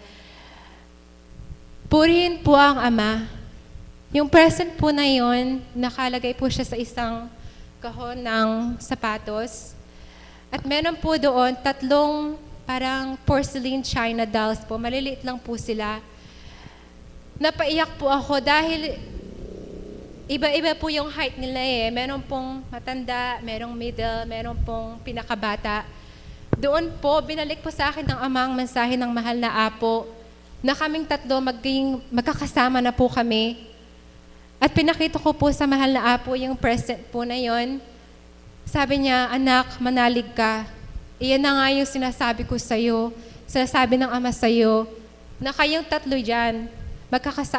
Purihin po ang Ama. Yung present po na yon, nakalagay po siya sa isang kahon ng sapatos. At meron po doon 3 parang porcelain china dolls po. Maliliit lang po sila. Napaiyak po ako dahil iba-iba po yung height nila eh. Meron pong matanda, merong middle, meron pong pinakabata. Doon po, binalik po sa akin ng Ama ang mensahe ng mahal na Apo na kaming 3 magkakasama na po kami. At pinakita ko po sa mahal na Apo yung present po na yon. Sabi niya, anak, manalig ka. Iyan na nga yung sinasabi ko sa'yo, sinasabi ng Ama sa'yo, na kayong 3 dyan,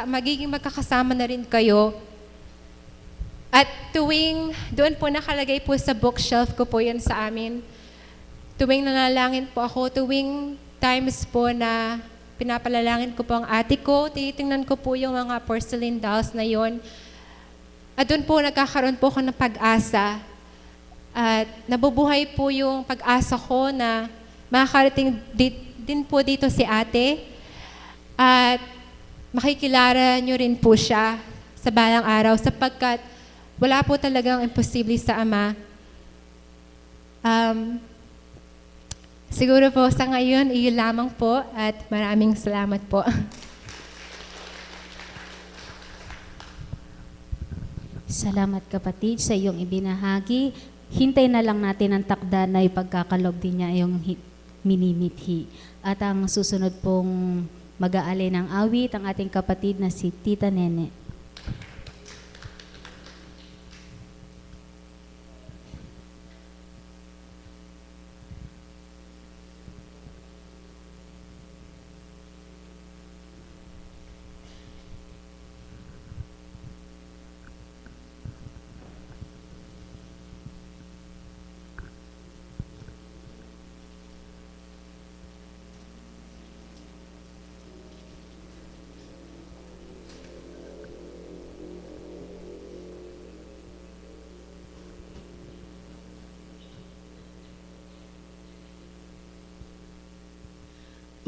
magiging magkakasama na rin kayo. At doon po nakalagay po sa bookshelf ko po yan sa amin. Tuwing nanalangin po ako, tuwing times po na pinapalalangin ko po ang ate ko, tinitingnan ko po yung mga porcelain dolls na yon. At doon po nagkakaroon po ako ng pag-asa. At nabubuhay po yung pag-asa ko na makakarating din po dito si ate. At makikilala nyo rin po siya sa balang araw sapagkat wala po talagang imposible sa Ama. Siguro po sa ngayon, iyon lamang po at maraming salamat po. Salamat kapatid sa iyong ibinahagi. Hintay na lang natin ang takda na ipagkakalob din niya yung minimithi. At ang susunod pong mag-aali ng awit, ang ating kapatid na si Tita Nene.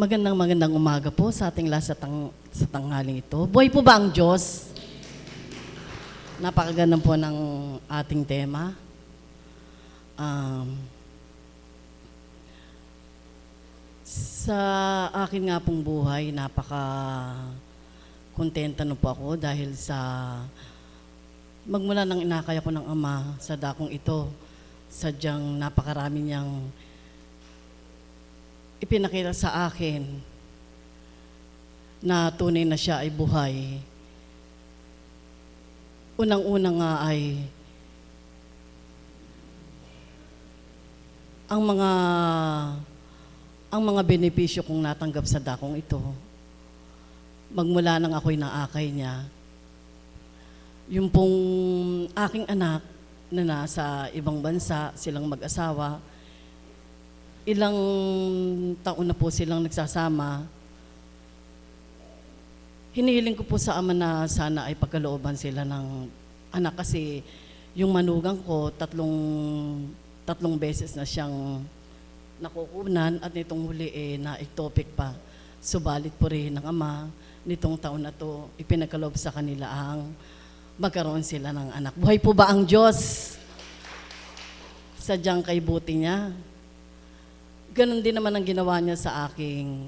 Magandang umaga po sa ating lahat sa tanghaling ito. Buhay po ba ang Diyos? Napakaganda po ng ating tema. Sa akin nga pong buhay, kontenta na po ako dahil magmula nang inakay ako ng Ama sa dakong ito, sadyang napakarami niyang ipinakita sa akin na tunay na siya ay buhay. Unang-una nga ay ang mga benepisyo kong natanggap sa dakong ito, magmula nang ako'y naakay niya, yung pong aking anak na nasa ibang bansa, silang mag-asawa, ilang taon na po silang nagsasama. Hinihiling ko po sa Ama na sana ay pagkalooban sila ng anak kasi yung manugang ko, tatlong beses na siyang nakukunan at nitong huli na-ectopic pa. Subalit po rin ng Ama, nitong taon na to, ipinagkaloob sa kanila ang magkaroon sila ng anak. Buhay po ba ang Diyos? Sadyang kay buti niya. Ganon din naman ang ginawa niya sa aking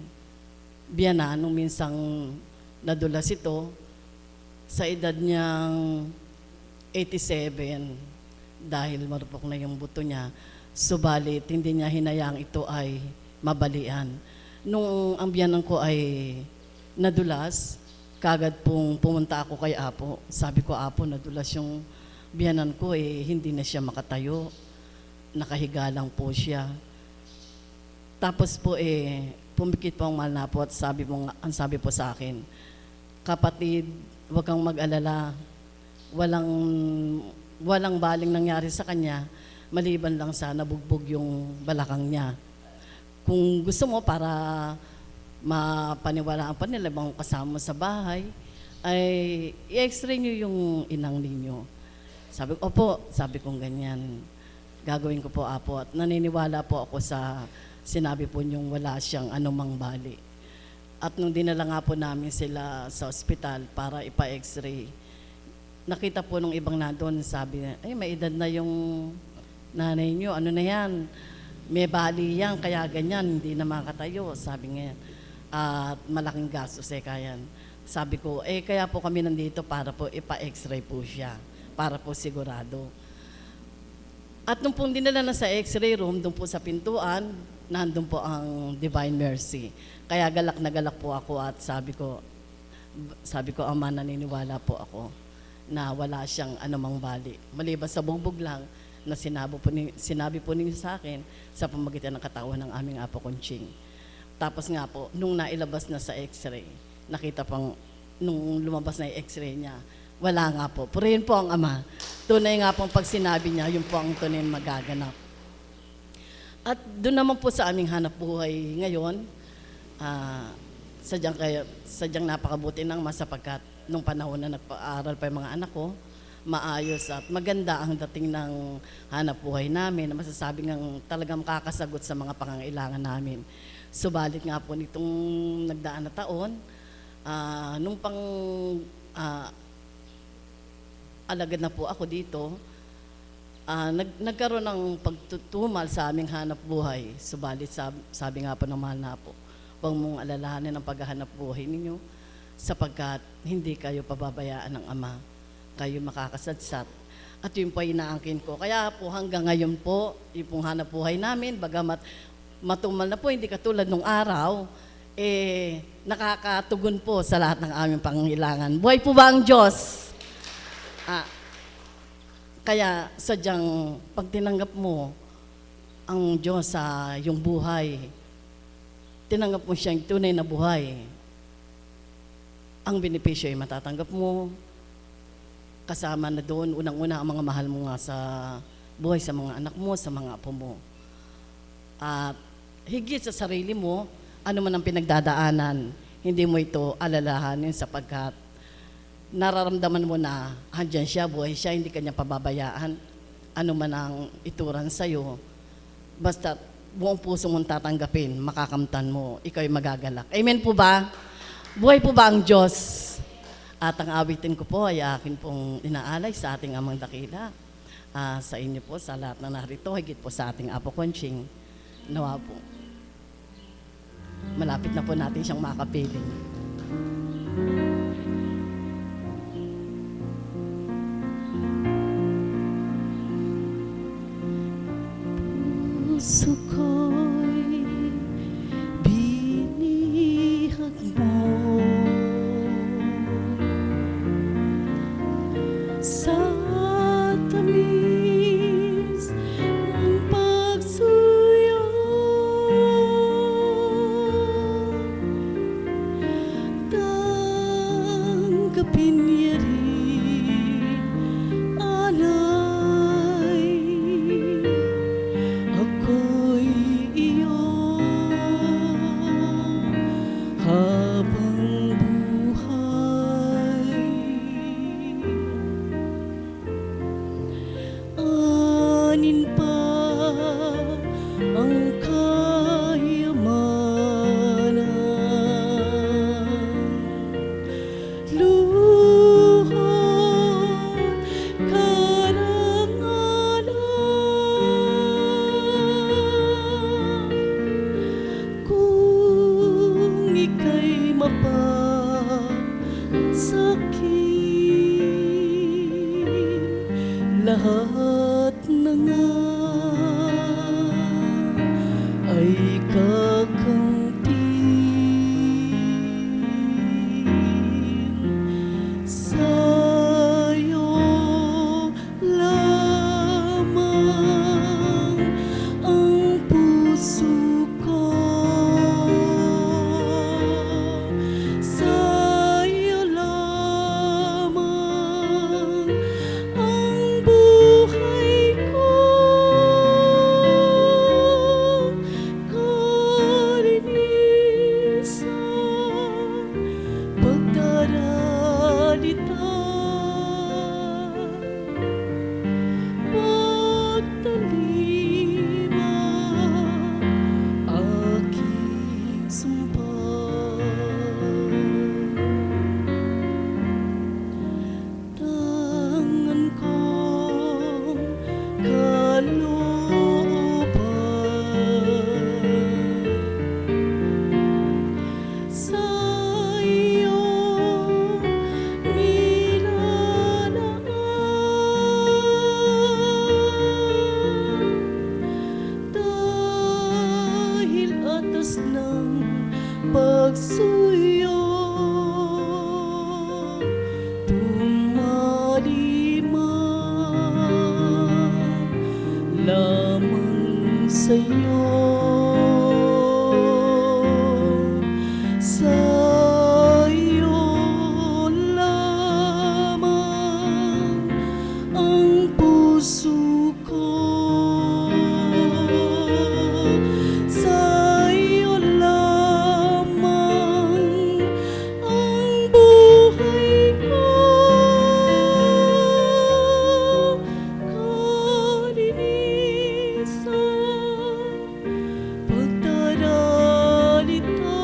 biyana nung minsang nadulas ito sa edad niyang 87 dahil marupok na yung buto niya. Subalit, hindi niya hinayang ito ay mabalian. Nung ang biyanan ko ay nadulas, kagad pong pumunta ako kay Apo. Sabi ko, Apo, nadulas yung biyanan ko, hindi na siya makatayo. Nakahiga lang po siya. Tapos po pumikit po ang mahal na po at ang sabi po sa akin, kapatid, huwag kang mag-alala. Walang baling nangyari sa kanya, maliban lang sa nabugbog yung balakang niya. Kung gusto mo para mapaniwalaan pa nila bang kasama sa bahay, ay i-x-ray nyo yung inang ninyo. Sabi ko, opo, sabi kong ganyan. Gagawin ko po, Apo. At naniniwala po ako sa sinabi po niyong wala siyang anumang bali. At nung dinala nga po namin sila sa ospital para ipa-x-ray, nakita po nung ibang nandun, sabi na, ay, may edad na yung nanay niyo, ano na yan, may bali yan, kaya ganyan, hindi na makatayo, sabi nga. At malaking gastos kaya yan. Sabi ko, kaya po kami nandito para po ipa-x-ray po siya, para po sigurado. At nung pong dinala na sa x-ray room, doon po sa pintuan, nandun po ang Divine Mercy. Kaya galak na galak po ako at sabi ko, Ama, naniniwala po ako na wala siyang anumang bali. Maliban sa bugbog lang na sinabi po ninyo sa akin sa pamagitan ng katawan ng aming Apo Conching. Tapos nga po, nung nailabas na sa x-ray, nakita pang, nung lumabas na yung x-ray niya, wala nga po. Purihin po ang Ama. Tunay nga pong pag sinabi niya, yun po ang tunay magaganap. At doon naman po sa aming hanap buhay ngayon, sadyang napakabuti ng Ama sapagkat nung panahon na nagpa-aral pa yung mga anak ko, maayos at maganda ang dating ng hanap buhay namin na masasabi ngang talagang makakasagot sa mga pangangailangan namin. Subalit nga po nitong nagdaan na taon, nung alagad na po ako dito, nagkaroon ng pagtutumal sa aming hanap buhay. Subalit sabi nga po ng mahal na po, huwag mong alalahanin ang paghahanap buhay ninyo sapagkat hindi kayo pababayaan ng Ama. Kayo makakasadsat. At yun po ay inaangkin ko. Kaya po hanggang ngayon po, yung pong hanap buhay namin, bagamat matumal na po, hindi katulad nung araw, nakakatugon po sa lahat ng aming pangangailangan. Buhay po ba ang Diyos? Kaya sadyang pag tinanggap mo ang Diyos sa iyong buhay, tinanggap mo siyang tunay na buhay, ang benepisyo ay matatanggap mo. Kasama na doon, unang-una ang mga mahal mo nga sa buhay, sa mga anak mo, sa mga apo mo. At higit sa sarili mo, ano man ang pinagdadaanan, hindi mo ito alalahanin sapagkat nararamdaman mo na andyan siya, buhay siya, hindi kanya pababayaan. Ano man ang ituran sa'yo, basta buong puso mong tatanggapin, makakamtan mo, ikaw'y magagalak. Amen po ba? Buhay po ba ang Diyos? At ang awitin ko po ay akin pong inaalay sa ating Amang Dakila. Sa inyo po, sa lahat na narito, higit po sa ating Apo Conching. Nawa po. Malapit na po natin siyang makapiling. Puso ko'y binihag mo sa tamis ng pagsuyo. Tanggapin niya rin alay. Ako'y iyo habang buhay. Anin pa ang kayamanan, luhod, karangalan, kung ika'y mapagsakin, lahat na nga ay kakamtin. pagsuyo tumalima lamang sa'yo. Sa'yo lamang ang puso ko. Sa'yo lamang ang buhay ko. Kalinisan, pagdaralita,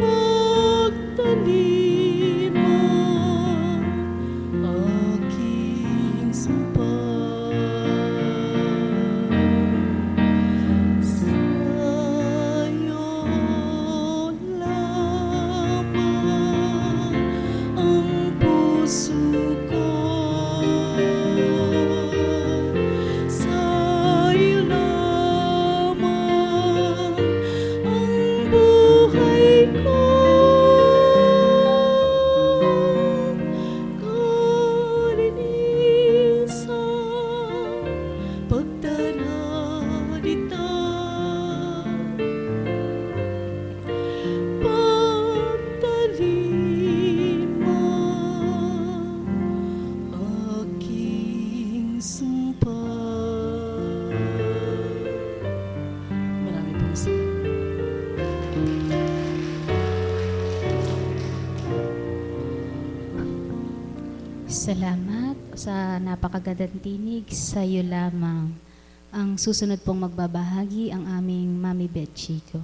pagtalima, aking sumpa. Sa'yo lamang ang puso ko. Sa'yo lamang ang buhay ko. Kalinisan, pagdaralita, pagtalima, aking sumpa. Marami pong salamat. Salamat sa napakagandang tinig. Sa iyo lamang. Ang susunod pong magbabahagi ang aming Mami Beth Chico.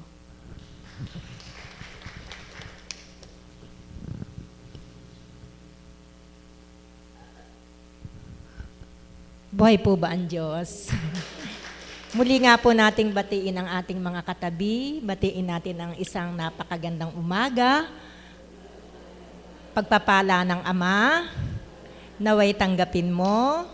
Buhay po ba ang Diyos? Muli nga po nating batiin ang ating mga katabi, batiin natin ang isang napakagandang umaga, pagpapala ng Ama, naway tanggapin mo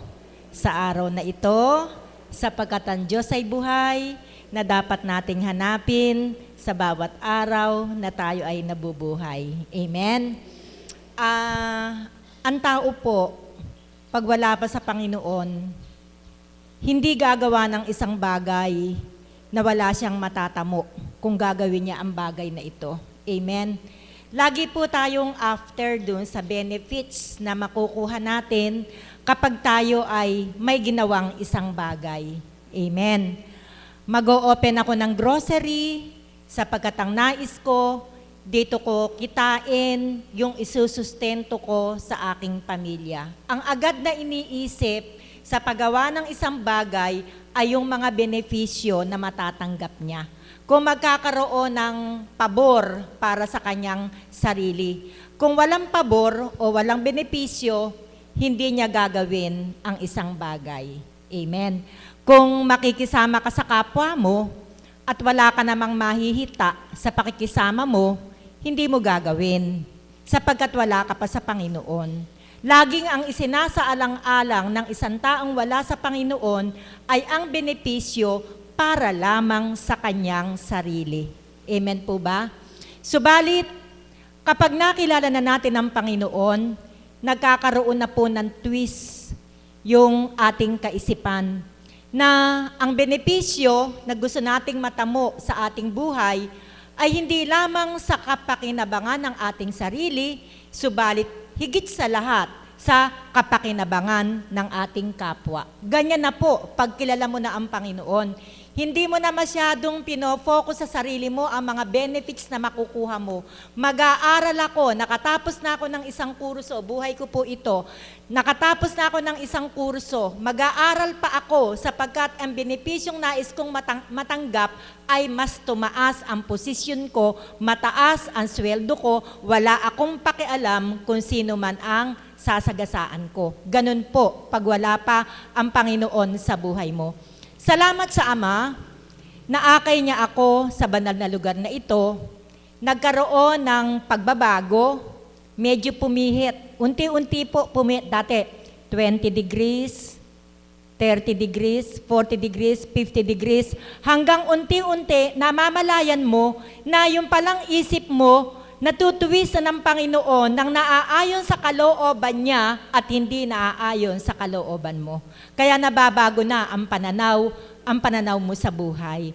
sa araw na ito, sapagkat ang Diyos ay buhay na dapat nating hanapin sa bawat araw na tayo ay nabubuhay. Amen? Ang tao po, pag wala pa sa Panginoon, hindi gagawa ng isang bagay na wala siyang matatamo kung gagawin niya ang bagay na ito. Amen? Lagi po tayong after dun sa benefits na makukuha natin kapag tayo ay may ginawang isang bagay. Amen? Mag-o-open ako ng grocery sapagkat ang nais ko, dito ko kitain yung isusustento ko sa aking pamilya. Ang agad na iniisip sa paggawa ng isang bagay ay yung mga benepisyo na matatanggap niya. Kung magkakaroon ng pabor para sa kanyang sarili. Kung walang pabor o walang benepisyo, hindi niya gagawin ang isang bagay. Amen. Kung makikisama ka sa kapwa mo at wala ka namang mahihita sa pakikisama mo, hindi mo gagawin sapagkat wala ka pa sa Panginoon. Laging ang isinasaalang-alang ng isang taong wala sa Panginoon ay ang benepisyo para lamang sa kanyang sarili. Amen po ba? Subalit, kapag nakilala na natin ang Panginoon, nagkakaroon na po ng twist yung ating kaisipan na ang benepisyo na gusto nating matamo sa ating buhay ay hindi lamang sa kapakinabangan ng ating sarili, subalit higit sa lahat sa kapakinabangan ng ating kapwa. Ganyan na po, pag kilala mo na ang Panginoon. Hindi mo na masyadong pinofocus sa sarili mo ang mga benefits na makukuha mo. Mag-aaral ako, nakatapos na ako ng isang kurso, buhay ko po ito. Nakatapos na ako ng isang kurso, mag-aaral pa ako sapagkat ang benepisyong nais kong matanggap ay mas tumaas ang posisyon ko, mataas ang sweldo ko, wala akong pakialam kung sino man ang sasagasaan ko. Ganun po, pag wala pa ang Panginoon sa buhay mo. Salamat sa Ama, naakay niya ako sa banal na lugar na ito, nagkaroon ng pagbabago, medyo pumihit, unti-unti po pumihit dati, 20 degrees, 30 degrees, 40 degrees, 50 degrees, hanggang unti-unti namamalayan mo na yung palang isip mo natutuwisan ng Panginoon nang naaayon sa kalooban niya at hindi naaayon sa kalooban mo. Kaya nababago na ang pananaw mo sa buhay.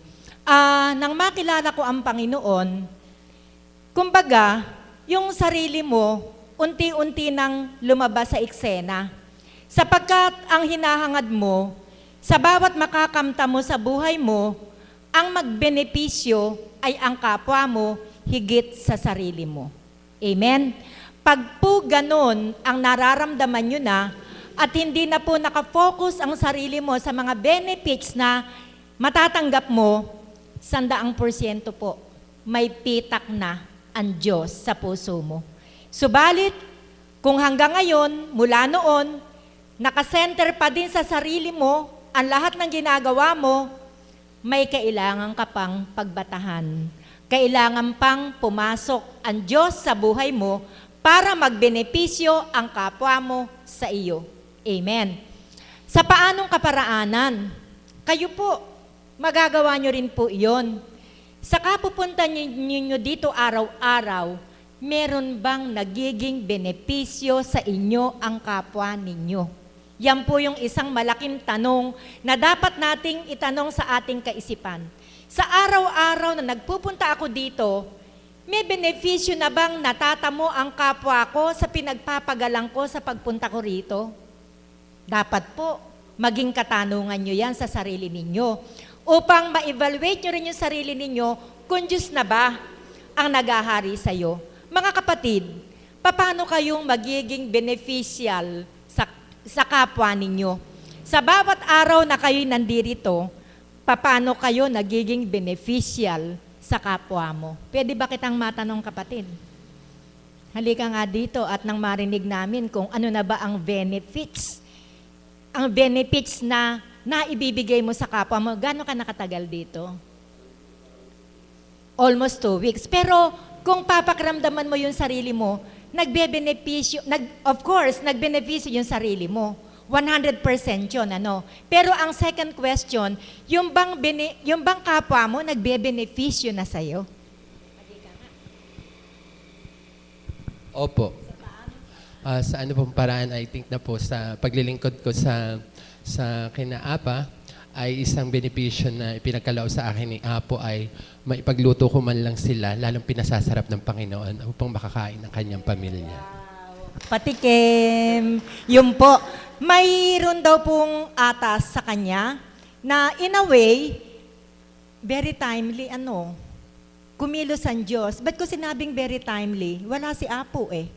Nang makilala ko ang Panginoon, kumbaga, yung sarili mo, unti-unti nang lumabas sa eksena. Sapagkat ang hinahangad mo, sa bawat makakamta mo sa buhay mo, ang magbenepisyo ay ang kapwa mo higit sa sarili mo. Amen? Pag po ganun ang nararamdaman nyo na at hindi na po nakafocus ang sarili mo sa mga benefits na matatanggap mo, 100% po, may pitak na ang Diyos sa puso mo. Subalit, kung hanggang ngayon, mula noon, nakasenter pa din sa sarili mo, ang lahat ng ginagawa mo, may kailangan ka pang pagbatahan. Kailangan pang pumasok ang Diyos sa buhay mo para magbenepisyo ang kapwa mo sa iyo. Amen. Sa paanong kaparaanan, kayo po, magagawa nyo rin po iyon. Sa kapupunta ninyo dito araw-araw, meron bang nagiging benepisyo sa inyo ang kapwa ninyo? Yan po yung isang malaking tanong na dapat nating itanong sa ating kaisipan. Sa araw-araw na nagpupunta ako dito, may benepisyo na bang natatamo ang kapwa ko sa pinagpapagalang ko sa pagpunta ko rito? Dapat po, maging katanungan nyo yan sa sarili ninyo upang ma-evaluate nyo rin yung sarili ninyo kung Diyos na ba ang naghahari sa'yo. Mga kapatid, paano kayong magiging beneficial sa kapwa ninyo? Sa bawat araw na kayo nandirito, paano kayo nagiging beneficial sa kapwa mo? Pwede ba kitang matanong, kapatid? Halika nga dito at nang marinig namin kung ano na ba ang benefits. Ang benefits na naibibigay mo sa kapwa mo. Gaano ka nakatagal dito? Almost 2 weeks. Pero kung papakramdaman mo yung sarili mo, of course, nagbenepisyo yung sarili mo. 100% yun, ano? Pero ang second question, yung bang kapwa mo, nagbe-benepisyo na sa'yo? Opo. Sa ano pong paraan, I think na po sa paglilingkod ko sa kinaapa, ay isang benepisyo na ipinagkaloob sa akin ni Apo ay maipagluto ko man lang sila, lalong pinasasarap ng Panginoon upang makakain ng kanyang pamilya. Patikim. Yun po. Mayroon daw pong atas sa kanya na in a way, very timely, kumilos ang Diyos. Ba't ko sinabing very timely? Wala si Apo eh.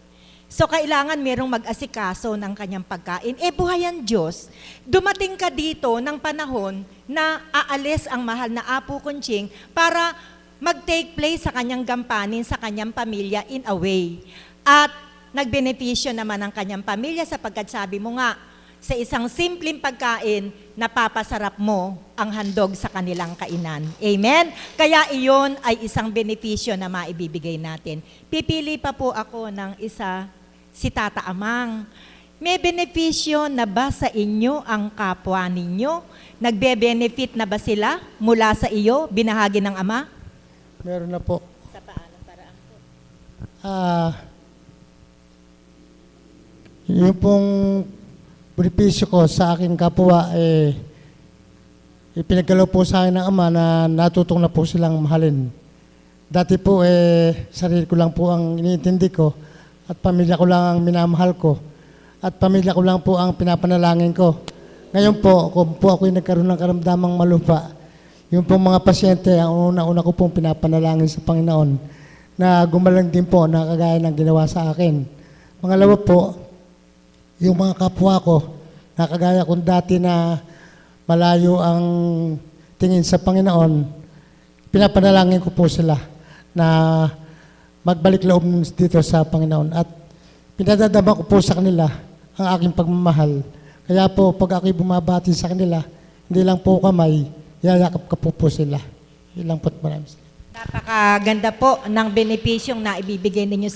So, kailangan merong mag-asikaso ng kanyang pagkain. Buhay ang Diyos. Dumating ka dito ng panahon na aalis ang mahal na Apo Kunching para mag-take place sa kanyang gampanin, sa kanyang pamilya in a way. At nagbenepisyo naman ang kanyang pamilya sapagkat sabi mo nga, sa isang simpleng pagkain, napapasarap mo ang handog sa kanilang kainan. Amen? Kaya iyon ay isang benepisyo na maibibigay natin. Pipili pa po ako ng isa, si Tata Amang. May benepisyo na ba sa inyo ang kapwa ninyo? Nagbe-benefit na ba sila mula sa iyo, binahagi ng Ama? Meron na po. Sa paanong paraan po? Yung pong benepisyo ko sa aking kapwa, ipinagkalaw po sa akin ng Ama na natutong na po silang mahalin. Dati po, sarili ko lang po ang iniintindi ko at pamilya ko lang ang minamahal ko at pamilya ko lang po ang pinapanalangin ko. Ngayon po, kung po ako'y nagkaroon ng karamdamang malupa, yung pong mga pasyente, ang una-una ko pong pinapanalangin sa Panginoon na gumalang din po na kagaya ng ginawa sa akin. Pangalawa po, yung mga kapwa ko, na kagaya kong dati na malayo ang tingin sa Panginoon, pinapanalangin ko po sila na magbalik loob dito sa Panginoon. At pinadadama ko po sa kanila ang aking pagmamahal. Kaya po, pag ako'y bumabati sa kanila, hindi lang po kamay, yayakap ka po sila. Yun lang po, maraming salamat. Napakaganda po ng benepisyong na ibibigay ninyo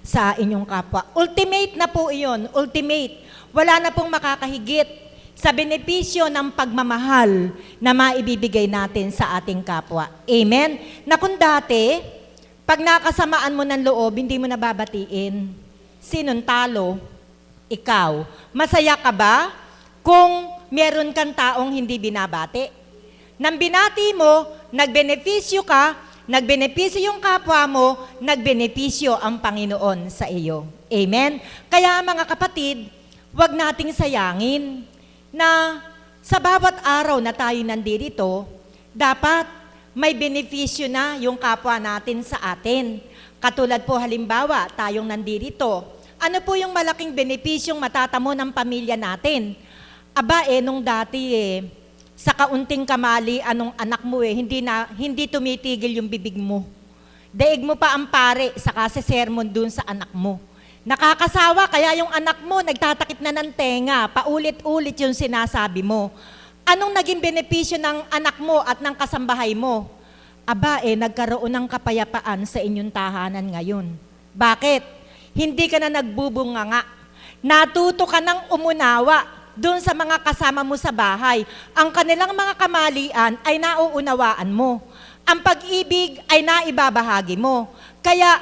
sa inyong kapwa. Ultimate na po iyon, ultimate. Wala na pong makakahigit sa benepisyo ng pagmamahal na maibibigay natin sa ating kapwa. Amen? Na kung dati, pag nakasamaan mo ng loob, hindi mo nababatiin. Sinong talo? Ikaw. Masaya ka ba kung meron kang taong hindi binabati? Nang binati mo, nagbenepisyo ka, nagbenepisyo yung kapwa mo, nagbenepisyo ang Panginoon sa iyo. Amen? Kaya mga kapatid, huwag nating sayangin na sa bawat araw na tayo nandito, dapat may benepisyo na yung kapwa natin sa atin. Katulad po halimbawa, tayong nandito. Ano po yung malaking benepisyong matatamo ng pamilya natin? Aba nung dati sa kaunting kamali, anong anak mo hindi tumitigil yung bibig mo. Daig mo pa ang pare, saka sa sermon dun sa anak mo. Nakakasawa, kaya yung anak mo nagtatakip na ng tenga, paulit-ulit yung sinasabi mo. Anong naging benepisyo ng anak mo at ng kasambahay mo? Aba nagkaroon ng kapayapaan sa inyong tahanan ngayon. Bakit? Hindi ka na nagbubunganga. Natuto ka ng umunawa doon sa mga kasama mo sa bahay. Ang kanilang mga kamalian ay nauunawaan mo. Ang pag-ibig ay naibabahagi mo. Kaya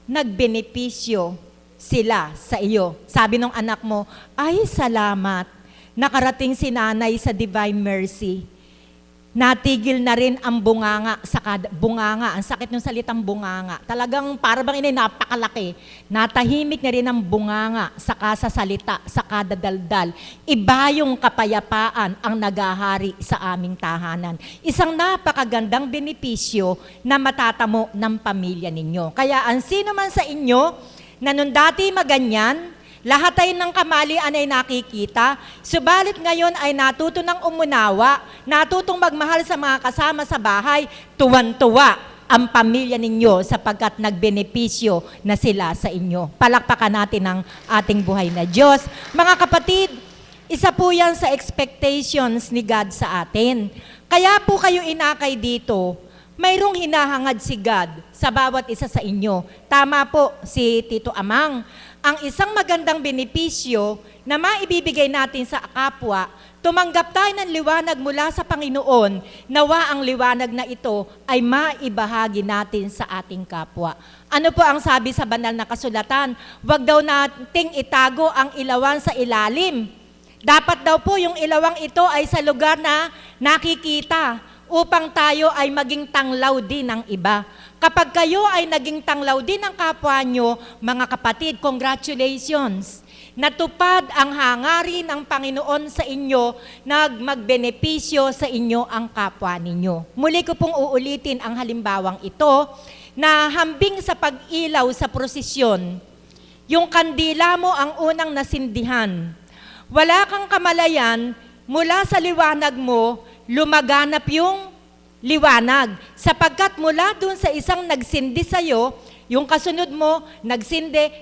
nagbenepisyo sila sa iyo. Sabi ng anak mo, ay salamat, nakarating si nanay sa Divine Mercy. Natigil na rin ang bunganga, bunganga, ang sakit ng salitang bunganga. Talagang para bang napakalaki. Natahimik na rin ang bunganga sa salita, sa kadadaldal. Iba yung kapayapaan ang nagahari sa aming tahanan. Isang napakagandang benepisyo na matatamo ng pamilya ninyo. Kaya ang sino man sa inyo na nung dati maganyan, lahat ay ng kamalian ay nakikita, subalit ngayon ay natuto ng umunawa, natutong magmahal sa mga kasama sa bahay, tuwan-tuwa ang pamilya ninyo sapagkat nagbenepisyo na sila sa inyo. Palakpakan natin ang ating buhay na Diyos. Mga kapatid, isa po yan sa expectations ni God sa atin. Kaya po kayo inakay dito, mayroong hinahangad si God sa bawat isa sa inyo. Tama po si Tito Amang. Ang isang magandang benepisyo na maibibigay natin sa kapwa, tumanggap tayo ng liwanag mula sa Panginoon, nawa ang liwanag na ito ay maibahagi natin sa ating kapwa. Ano po ang sabi sa banal na kasulatan? Huwag daw nating itago ang ilawan sa ilalim. Dapat daw po yung ilawang ito ay sa lugar na nakikita, upang tayo ay maging tanglaw din ng iba. Kapag kayo ay naging tanglaw din ng kapwa nyo, mga kapatid, congratulations! Natupad ang hangarin ng Panginoon sa inyo, magbenepisyo sa inyo ang kapwa ninyo. Muli ko pong uulitin ang halimbawang ito, na hambing sa pag-ilaw sa prosesyon, yung kandila mo ang unang nasindihan. Wala kang kamalayan, mula sa liwanag mo, lumaganap yung liwanag. Sapagkat mula dun sa isang nagsindi sa'yo, yung kasunod mo, nagsindi,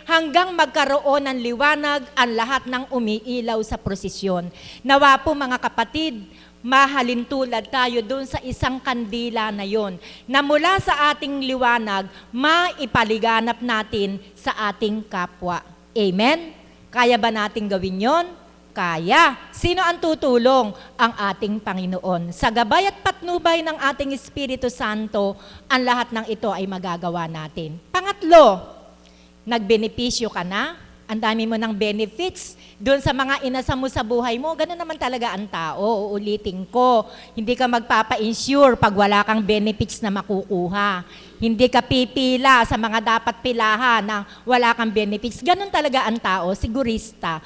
hanggang magkaroon ng liwanag ang lahat ng umiilaw sa prosesyon. Nawa po mga kapatid, mahalin tulad tayo dun sa isang kandila na yon, na mula sa ating liwanag, maipaliganap natin sa ating kapwa. Amen? Kaya ba nating gawin yon? Kaya. Sino ang tutulong? Ang ating Panginoon. Sa gabay at patnubay ng ating Espiritu Santo, ang lahat ng ito ay magagawa natin. Pangatlo, nagbenepisyo ka na? Ang dami mo ng benefits doon sa mga inasam mo sa buhay mo. Ganun naman talaga ang tao. Uulitin ko, hindi ka magpapa-insure pag wala kang benefits na makukuha. Hindi ka pipila sa mga dapat pilahan na wala kang benefits. Ganun talaga ang tao, sigurista.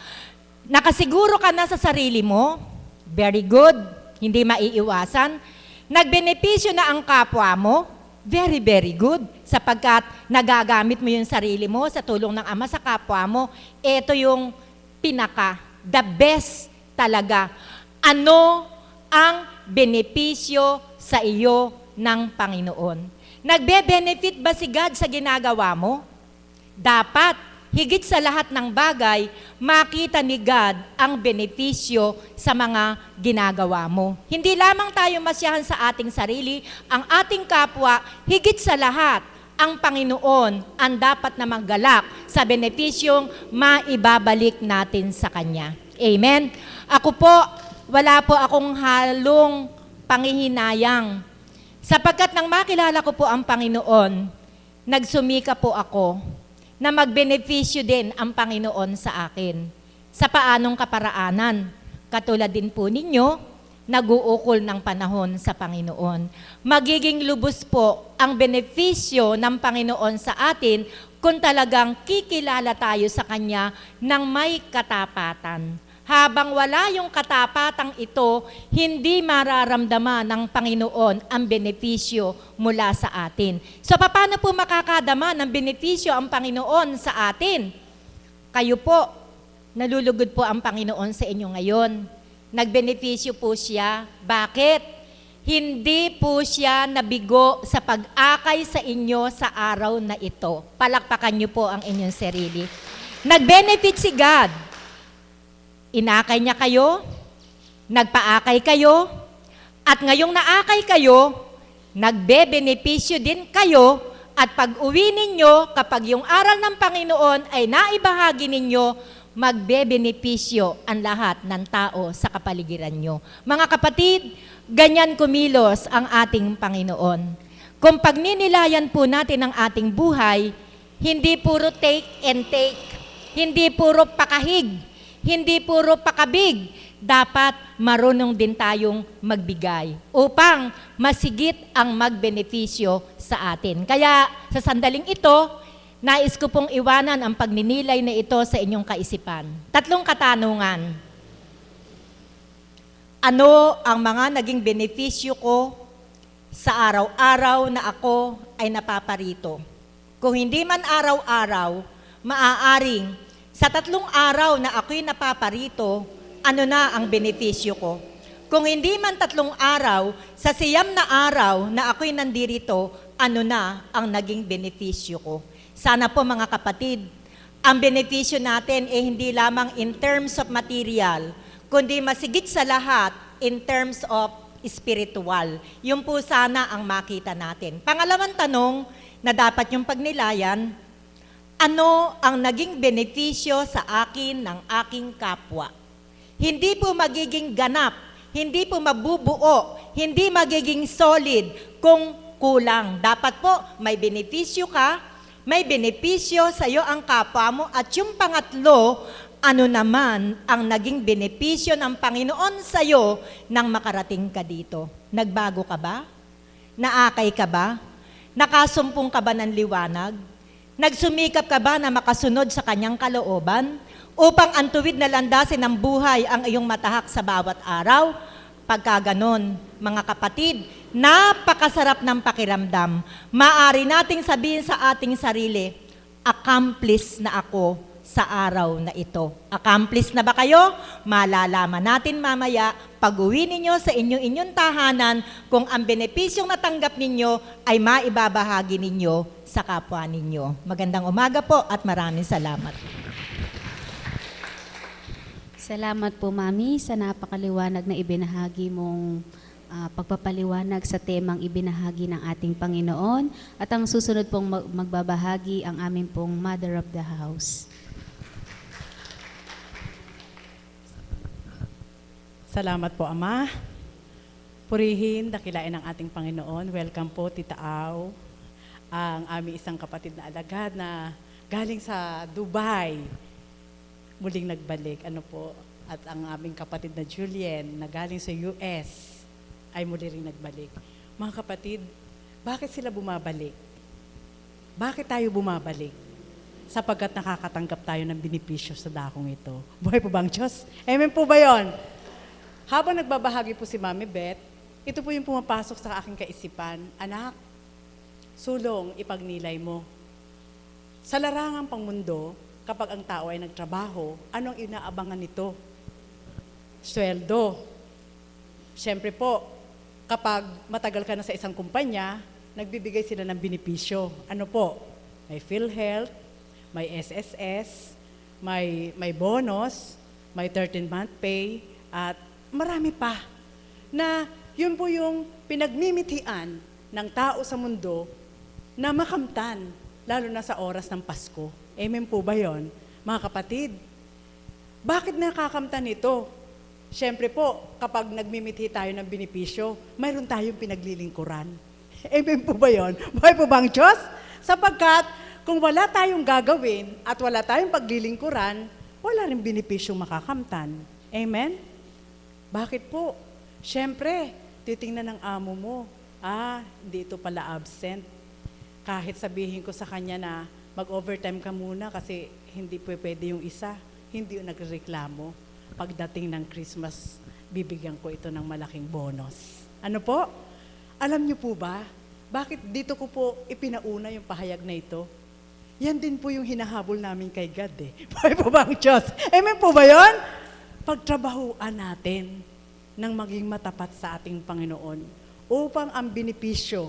Nakasiguro ka na sa sarili mo, very good, hindi maiiwasan. Nagbenepisyo na ang kapwa mo, very, very good, sapagkat nagagamit mo yung sarili mo sa tulong ng Ama sa kapwa mo. Ito yung the best talaga. Ano ang benepisyo sa iyo ng Panginoon? Nagbe-benefit ba si God sa ginagawa mo? Dapat. Higit sa lahat ng bagay, makita ni God ang benepisyo sa mga ginagawa mo. Hindi lamang tayo masiyahan sa ating sarili, ang ating kapwa, higit sa lahat, ang Panginoon ang dapat na manggalak sa benepisyong maibabalik natin sa Kanya. Amen? Ako po, wala po akong halong panghihinayang. Sapagkat nang makilala ko po ang Panginoon, nagsumika po ako na magbenepisyo din ang Panginoon sa akin. Sa paanong kaparaanan? Katulad din po ninyo, nag-uukol ng panahon sa Panginoon. Magiging lubos po ang benepisyo ng Panginoon sa atin kung talagang kikilala tayo sa Kanya ng may katapatan. Habang wala yung katapatang ito, hindi mararamdaman ng Panginoon ang benepisyo mula sa atin. So paano po makakadama ng benepisyo ang Panginoon sa atin? Kayo po, nalulugod po ang Panginoon sa inyo ngayon. Nagbenepisyo po siya. Bakit? Hindi po siya nabigo sa pag-akay sa inyo sa araw na ito. Palakpakan niyo po ang inyong sarili. Nag-benefit si God. Inakay niya kayo, nagpaakay kayo, at ngayong naakay kayo, nagbe-benepisyo din kayo, at pag-uwi ninyo, kapag yung aral ng Panginoon ay naibahagi ninyo, magbe-benepisyo ang lahat ng tao sa kapaligiran nyo. Mga kapatid, ganyan kumilos ang ating Panginoon. Kung pagninilayan po natin ang ating buhay, hindi puro take and take, hindi puro pakahig, hindi puro pakabig, dapat marunong din tayong magbigay upang masigit ang magbenepisyo sa atin. Kaya sa sandaling ito, nais ko pong iwanan ang pagninilay na ito sa inyong kaisipan. 3 katanungan. Ano ang mga naging benepisyo ko sa araw-araw na ako ay napaparito? Kung hindi man araw-araw, maaaring sa 3 araw na ako'y napaparito, ano na ang benepisyo ko? Kung hindi man 3 araw, sa 9 na araw na ako'y nandirito, ano na ang naging benepisyo ko? Sana po mga kapatid, ang benepisyo natin ay hindi lamang in terms of material, kundi masigit sa lahat in terms of spiritual. Yun po sana ang makita natin. Pangalawang tanong na dapat yung pagnilayan, ano ang naging benepisyo sa akin ng aking kapwa? Hindi po magiging ganap, hindi po mabubuo, hindi magiging solid kung kulang. Dapat po may benepisyo ka, may benepisyo sa iyo ang kapwa mo, at yung pangatlo, ano naman ang naging benepisyo ng Panginoon sa iyo nang makarating ka dito? Nagbago ka ba? Naakay ka ba? Nakasumpong ka ba ng liwanag? Nagsumikap ka ba na makasunod sa kanyang kalooban upang ang tuwid na landasin ng buhay ang iyong matahak sa bawat araw? Pagka ganon, mga kapatid, napakasarap ng pakiramdam. Maari nating sabihin sa ating sarili, accomplish na ako sa araw na ito. Accomplish na ba kayo? Malalaman natin mamaya pag-uwi ninyo sa inyong tahanan kung ang benepisyong natanggap ninyo ay maibabahagi ninyo sa kapwa ninyo. Magandang umaga po at maraming salamat. Salamat po, Mami, sa napakaliwanag na ibinahagi mong pagpapaliwanag sa temang ibinahagi ng ating Panginoon. At ang susunod pong magbabahagi ang aming pong Mother of the House. Salamat po, Ama. Purihin, dakilain ang ating Panginoon. Welcome po, Tita Au, ang aming isang kapatid na alagad na galing sa Dubai, muling nagbalik. At ang aming kapatid na Julien, na galing sa US, ay muli rin nagbalik. Mga kapatid, bakit sila bumabalik? Bakit tayo bumabalik? Sapagkat nakakatanggap tayo ng benepisyo sa dakong ito. Buhay po ba ang Diyos? Amen po ba yun? Habang nagbabahagi po si Mami Beth, ito po yung pumapasok sa aking kaisipan. Anak, sulong ipagnilay mo. Sa larangang pangmundo, kapag ang tao ay nagtrabaho, anong inaabangan nito? Sweldo. Siyempre po, kapag matagal ka na sa isang kumpanya, nagbibigay sila ng benepisyo. Ano po? May PhilHealth, may SSS, may bonus, may 13-month pay, at marami pa. Na yun po yung pinagmimitian ng tao sa mundo na makamtan, lalo na sa oras ng Pasko. Amen po ba yon, mga kapatid? Bakit nakakamtan ito? Siyempre po, kapag nagmimithi tayo ng benepisyo, mayroon tayong pinaglilingkuran. Amen po ba yon? Buhay po ba ang Diyos? Sapagkat kung wala tayong gagawin at wala tayong paglilingkuran, wala rin benepisyong makakamtan. Amen? Bakit po? Siyempre, titingnan ng amo mo, hindi ito pala absent. Kahit sabihin ko sa kanya na mag-overtime ka muna kasi hindi pwede yung isa, hindi yung nagreklamo. Pagdating ng Christmas, bibigyan ko ito ng malaking bonus. Ano po? Alam niyo po ba, bakit dito ko po ipinauna yung pahayag na ito? Yan din po yung hinahabol namin kay God eh. Buhay po ba ang Diyos? Amen po ba yun? Pagtrabahuan natin ng maging matapat sa ating Panginoon upang ang benepisyo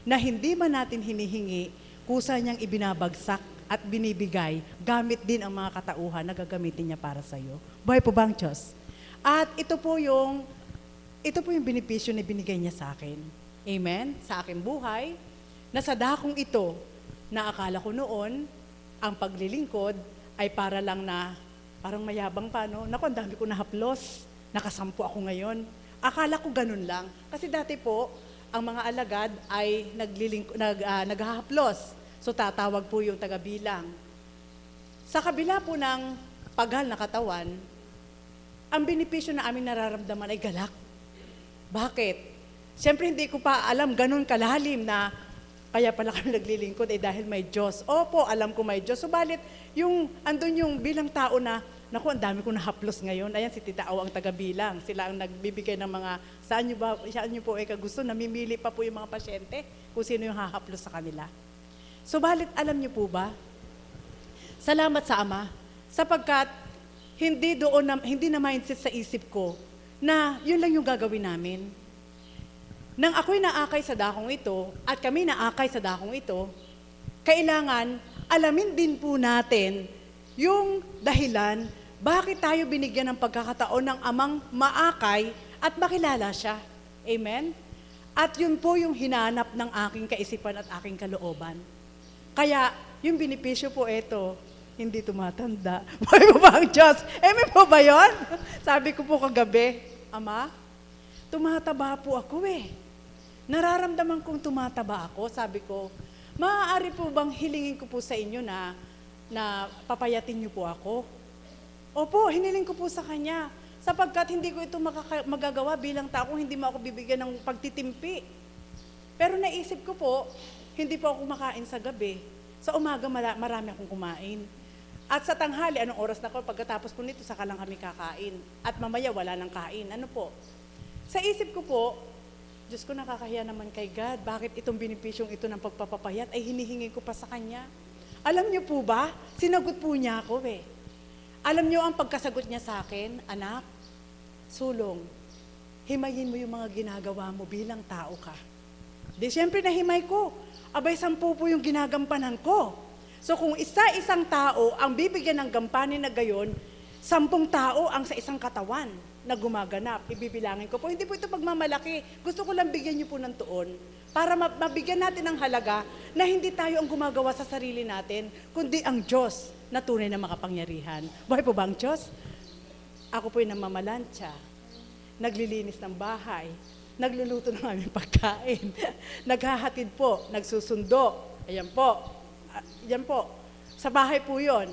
na hindi man natin hinihingi, kusa niyang ibinabagsak at binibigay, gamit din ang mga katauhan na gagamitin niya para sa iyo. Buhay po ba ang Diyos? At ito po yung benepisyo na binigay niya sa akin. Amen? Sa aking buhay, na sa dakong ito, na akala ko noon, ang paglilingkod ay para lang na, parang mayabang pa, no? Naku, ang dami ko nahaplos. Nakasampu ako ngayon. Akala ko ganun lang. Kasi dati po, ang mga alagad ay naghahaplos. So tatawag po yung taga-bilang. Sa kabila po ng paghal na katawan, ang benepisyo na aming nararamdaman ay galak. Bakit? Siyempre hindi ko pa alam ganun kalalim na kaya pala kami naglilingkod dahil may Diyos. Opo, alam ko may Diyos. Subalit, andun yung bilang tao na, naku, ang dami ko nahaplos ngayon. Ayan, si Tita Aw ang taga-bilang. Sila ang nagbibigay ng mga, saan nyo po ay kagusto, namimili pa po yung mga pasyente kung sino yung hahaplos sa kanila. Subalit, alam niyo po ba, salamat sa Ama, sapagkat hindi na mindset sa isip ko na yun lang yung gagawin namin. Nang ako'y naakay sa dakong ito at kami naakay sa dakong ito, kailangan alamin din po natin yung dahilan bakit tayo binigyan ng pagkakataon ng Amang maakay at makilala siya. Amen? At yun po yung hinanap ng aking kaisipan at aking kalooban. Kaya, yung benepisyo po ito, hindi tumatanda. Buhay mo ba ang Diyos? Amen po ba yun? Sabi ko po kagabi, Ama, tumataba po ako eh. Nararamdaman kong tumataba ako. Sabi ko, maaari po bang hilingin ko po sa inyo na papayatin niyo po ako? Opo, hiniling ko po sa kanya. Sapagkat hindi ko ito magagawa bilang tao kung hindi mo ako bibigyan ng pagtitimpi. Pero naisip ko po, hindi po ako kumakain sa gabi. Sa umaga, marami akong kumain. At sa tanghali, anong oras na ko, pagkatapos po nito, saka lang kami kakain. At mamaya, wala nang kain. Ano po? Sa isip ko po, Diyos ko, nakakahiya naman kay God. Bakit itong benepisyong ito ng pagpapapayat ay hinihingi ko pa sa Kanya? Alam niyo po ba, sinagot po niya ako eh. Alam niyo ang pagkasagot niya sa akin, anak, sulong, himayin mo yung mga ginagawa mo bilang tao ka. Di siyempre nahimay ko. Abay, 10 po yung ginagampanan ko. So kung isa-isang tao ang bibigyan ng gampanin na gayon, 10 tao ang sa isang katawan na gumaganap. Ibibilangin ko po. Hindi po ito pagmamalaki. Gusto ko lang bigyan niyo po ng tuon para mabigyan natin ng halaga na hindi tayo ang gumagawa sa sarili natin, kundi ang Diyos na tunay na makapangyarihan. Buhay po ba ang Diyos? Ako po yung namamalansya, naglilinis ng bahay, nagluluto ng aming pagkain, naghahatid po, nagsusundo. Ayan po. Yan po. Sa bahay po yon.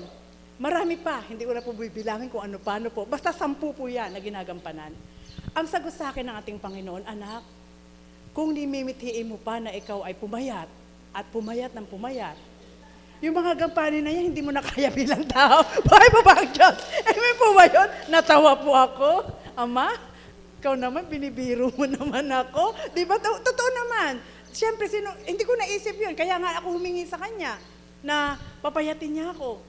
Marami pa. Hindi ko na po bibilangin kung ano-paano po. Basta 10 po yan na ginagampanan. Ang sagot sa akin ng ating Panginoon, anak, kung nimimithiin mo pa na ikaw ay pumayat at pumayat ng pumayat, yung mga gampanin na yan, hindi mo na kaya bilang tao. Buhay pa ba ang Diyos? Amen po ba yun? Natawa po ako. Ama, ikaw naman, binibiro mo naman ako. Di ba? Totoo naman. Siyempre, hindi ko naisip yun. Kaya nga ako humingi sa kanya na papayatin niya ako.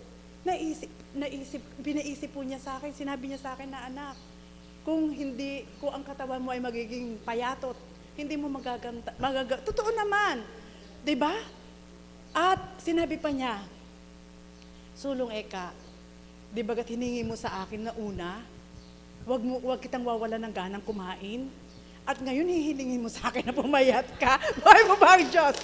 Pinaisip po niya sa akin. Sinabi niya sa akin na, anak, kung ang katawan mo ay magiging payatot, hindi mo totoo naman. Di ba? At sinabi pa niya, sulong Eka, di bagat hiningi mo sa akin na una, wag kitang wawalan ng ganang kumain. At ngayon hihilingin mo sa akin na pumayat ka. Buhay mo ba ang Diyos?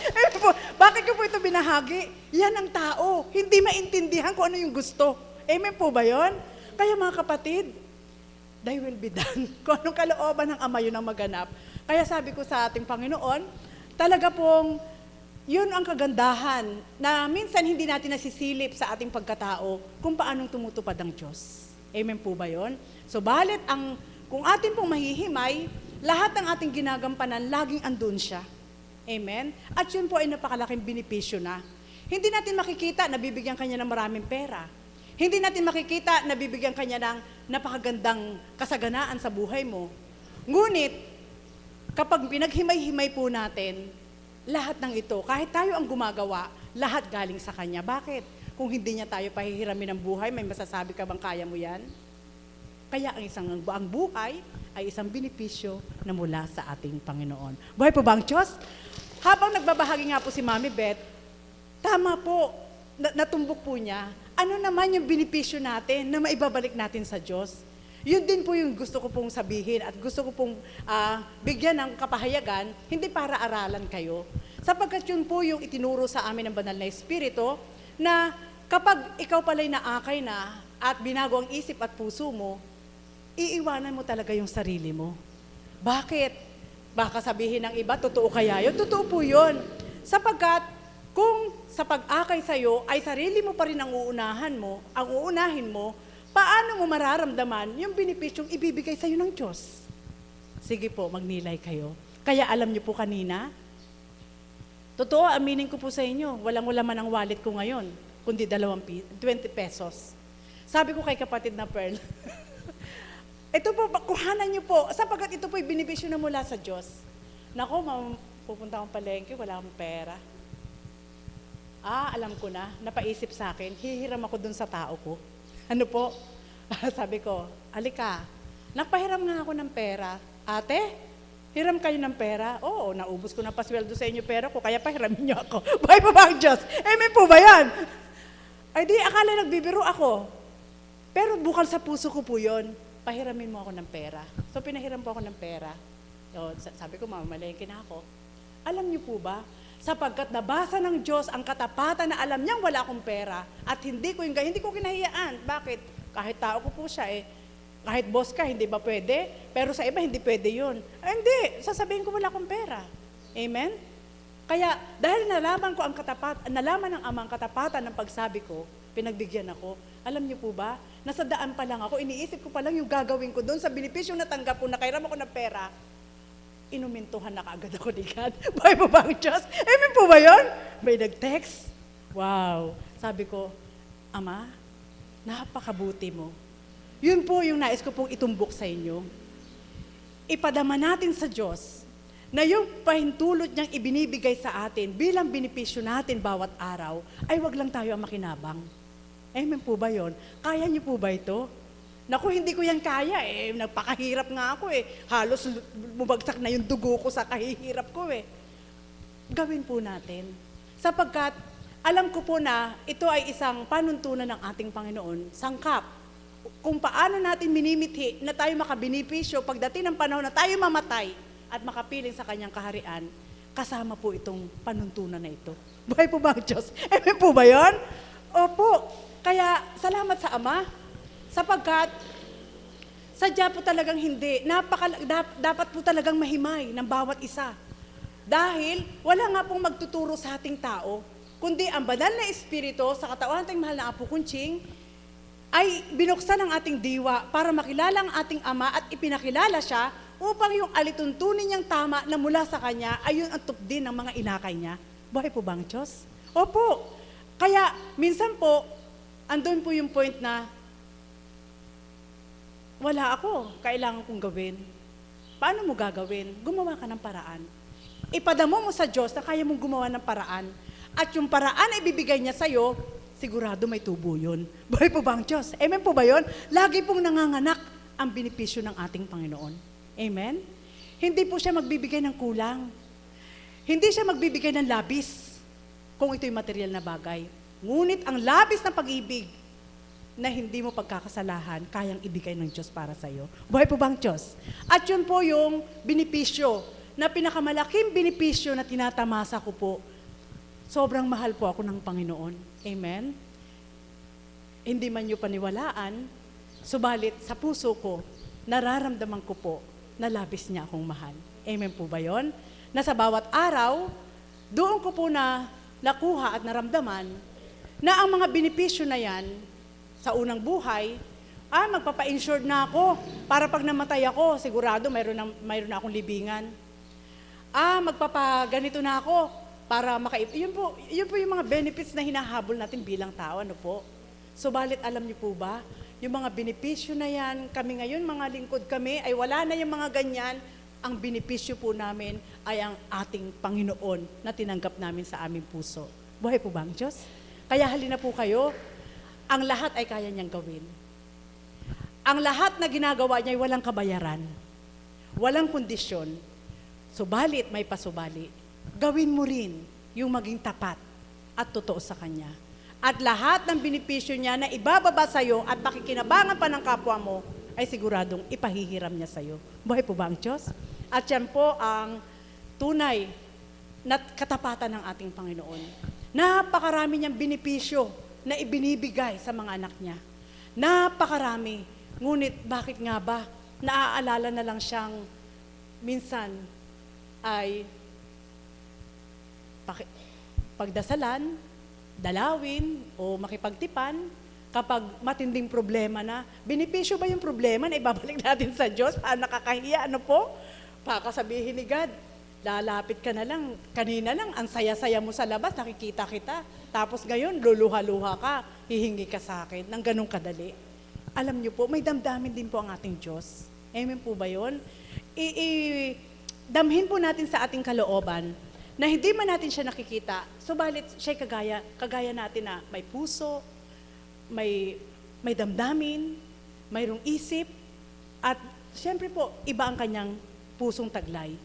Bakit ko po ito binahagi? Yan ang tao. Hindi maintindihan kung ano yung gusto. Amen po ba yun? Kaya mga kapatid, thy will be done. Kung anong kalooban ng Ama, yun ang maganap. Kaya sabi ko sa ating Panginoon, talaga pong yun ang kagandahan na minsan hindi natin nasisilip sa ating pagkatao kung paanong tumutupad ang Diyos. Amen po ba yun? So balit kung atin pong mahihimay, lahat ng ating ginagampanan, laging andun siya. Amen? At yun po ay napakalaking benepisyo na. Hindi natin makikita na bibigyan kanya ng maraming pera. Hindi natin makikita na bibigyan kanya ng napakagandang kasaganaan sa buhay mo. Ngunit, kapag pinaghimay-himay po natin, lahat ng ito, kahit tayo ang gumagawa, lahat galing sa kanya. Bakit? Kung hindi niya tayo pahihiramin ng buhay, may masasabi ka bang kaya mo yan? Kaya ang buhay ay isang benepisyo na mula sa ating Panginoon. Buhay po ba ang Diyos? Habang nagbabahagi nga po si Mami Beth, tama po, natumbok po niya, ano naman yung benepisyo natin na maibabalik natin sa Diyos? Yun din po yung gusto ko pong sabihin at gusto ko pong bigyan ng kapahayagan, hindi para aralan kayo. Sapagkat yun po yung itinuro sa amin ng Banal na Espiritu, na kapag ikaw pala'y naakay na at binago ang isip at puso mo, iiwanan mo talaga yung sarili mo. Bakit? Baka sabihin ng iba, totoo kaya yun? Totoo po yun. Sapagkat kung sa pag-akay sa'yo ay sarili mo pa rin ang uunahin mo, paano mo mararamdaman yung benepisyong ibibigay sa'yo ng Diyos? Sige po, magnilay kayo. Kaya alam niyo po kanina, totoo, aminin ko po sa inyo, walang laman ang wallet ko ngayon, kundi 20 pesos. Sabi ko kay kapatid na Pearl, ito po, kuhanan niyo po, sapagkat ito po ay benepisyo na mula sa Diyos. Nako, pupunta akong palengke, wala akong pera. Alam ko na, napaisip sa akin, hihiram ako dun sa tao ko. Ano po? Sabi ko, alika, nagpahiram nga ako ng pera. Ate, hiram kayo ng pera? Oo, naubos ko na pasweldo sa inyo pera ko, kaya pahiramin niyo ako. Buhay po ba ang Diyos? Amen po ba yan? Ay di, akala nagbibiro ako. Pero bukal sa puso ko po yun, pahiramin mo ako ng pera. So pinahiram po ako ng pera. O, sabi ko, mamamalengke na ako. Alam niyo po ba, sapagkat nabasa ng Diyos ang katapatan na alam niyang wala akong pera at hindi ko kinahiyaan. Bakit? Kahit tao ko po siya kahit boss ka, hindi ba pwede? Pero sa iba, hindi pwede yun. Hindi, sasabihin ko wala akong pera. Amen? Kaya, dahil nalaman ng Ama ang katapatan ng pagsabi ko, pinagbigyan ako. Alam niyo po ba, nasa daan pa lang ako, iniisip ko pa lang yung gagawin ko doon sa benepisyong natanggap ko, nakairam ako ng pera, inumintuhan na kaagad ako ni God. Buhay po ba ang Diyos? Amen po ba yun? May nag-text. Wow. Sabi ko, Ama, napakabuti mo. Yun po yung nais ko pong itumbok sa inyo. Ipadama natin sa Diyos na yung pahintulot niyang ibinibigay sa atin bilang benepisyo natin bawat araw, ay wag lang tayo ang makinabang. Amen po ba yun? Kaya niyo po ba ito? Naku, hindi ko yan kaya nagpakahirap nga ako Halos bumagsak na yung dugo ko sa kahihirap ko Gawin po natin. Sapagkat, alam ko po na ito ay isang panuntunan ng ating Panginoon, sangkap. Kung paano natin minimithi na tayo makabinipisyo pagdating ng panahon na tayo mamatay at makapiling sa kanyang kaharian, kasama po itong panuntunan na ito. Buhay po ba ang Diyos? Amen po ba yun? Opo. Kaya, salamat sa Ama. Sapagkat, sadya po talagang hindi. Dapat po talagang mahimay ng bawat isa. Dahil wala nga pong magtuturo sa ating tao, kundi ang banal na Espiritu sa katawan ng mahal na Apo Kunching ay binuksan ang ating diwa para makilala ang ating Ama at ipinakilala siya upang yung alituntunin niyang tama na mula sa Kanya ay yun ang tupdin ng mga inakay niya. Buhay po ba ang Diyos? Opo. Kaya minsan po, andun po yung point na wala ako, kailangan kong gawin. Paano mo gagawin? Gumawa ka ng paraan. Ipadamo mo sa Diyos na kaya mong gumawa ng paraan. At yung paraan na ibibigay niya sa'yo, sigurado may tubo yun. Buhay po ba ang Diyos? Amen po ba yun? Lagi pong nanganganak ang benepisyo ng ating Panginoon. Amen? Hindi po siya magbibigay ng kulang. Hindi siya magbibigay ng labis kung ito'y material na bagay. Ngunit ang labis na pag-ibig na hindi mo pagkakasalahan, kayang ibigay ng Diyos para sa iyo. Buhay po ba ang Diyos? At yun po yung binipisyo, na pinakamalaking binipisyo na tinatamasa ko po. Sobrang mahal po ako ng Panginoon. Amen? Hindi man nyo paniwalaan, subalit sa puso ko, nararamdaman ko po na labis niya akong mahal. Amen po ba yun? Na sa bawat araw, doon ko po na nakuha at naramdaman na ang mga binipisyo na yan sa unang buhay, magpapa-insured na ako para pag namatay ako, sigurado mayroon na akong libingan. Magpapaganito na ako para yun po yung mga benefits na hinahabol natin bilang tao, ano po? Subalit alam niyo po ba, yung mga benepisyo na yan, kami ngayon, mga lingkod kami, ay wala na yung mga ganyan. Ang benepisyo po namin ay ang ating Panginoon na tinanggap namin sa aming puso. Buhay po ba ang Diyos? Kaya halina po kayo, ang lahat ay kaya niyang gawin. Ang lahat na ginagawa niya ay walang kabayaran, walang kondisyon. Subalit may pasubali. Gawin mo rin yung maging tapat at totoo sa Kanya. At lahat ng benepisyo niya na ibababa sa iyo at pakikinabangan pa ng kapwa mo, ay siguradong ipahihiram niya sa iyo. Buhay po ba ang Diyos? At yan po ang tunay na katapatan ng ating Panginoon. Napakarami niyang benepisyo na ibinibigay sa mga anak niya. Napakarami. Ngunit bakit nga ba naaalala na lang siyang minsan ay pagdasalan, dalawin, o makipagtipan kapag matinding problema na. Benepisyo ba yung problema na ibabalik natin sa Diyos? Nakakahiya, ano po? Pakasabihin ni God, lalapit ka na lang, kanina lang, ang saya-saya mo sa labas, nakikita kita. Tapos ngayon, luluha-luha ka, hihingi ka sa akin, ng ganong kadali. Alam niyo po, may damdamin din po ang ating Diyos. Amen po ba yun? Damhin po natin sa ating kalooban na hindi man natin siya nakikita, subalit siya'y kagaya natin na may puso, may damdamin, mayroong isip, at siyempre po, iba ang kanyang pusong taglay.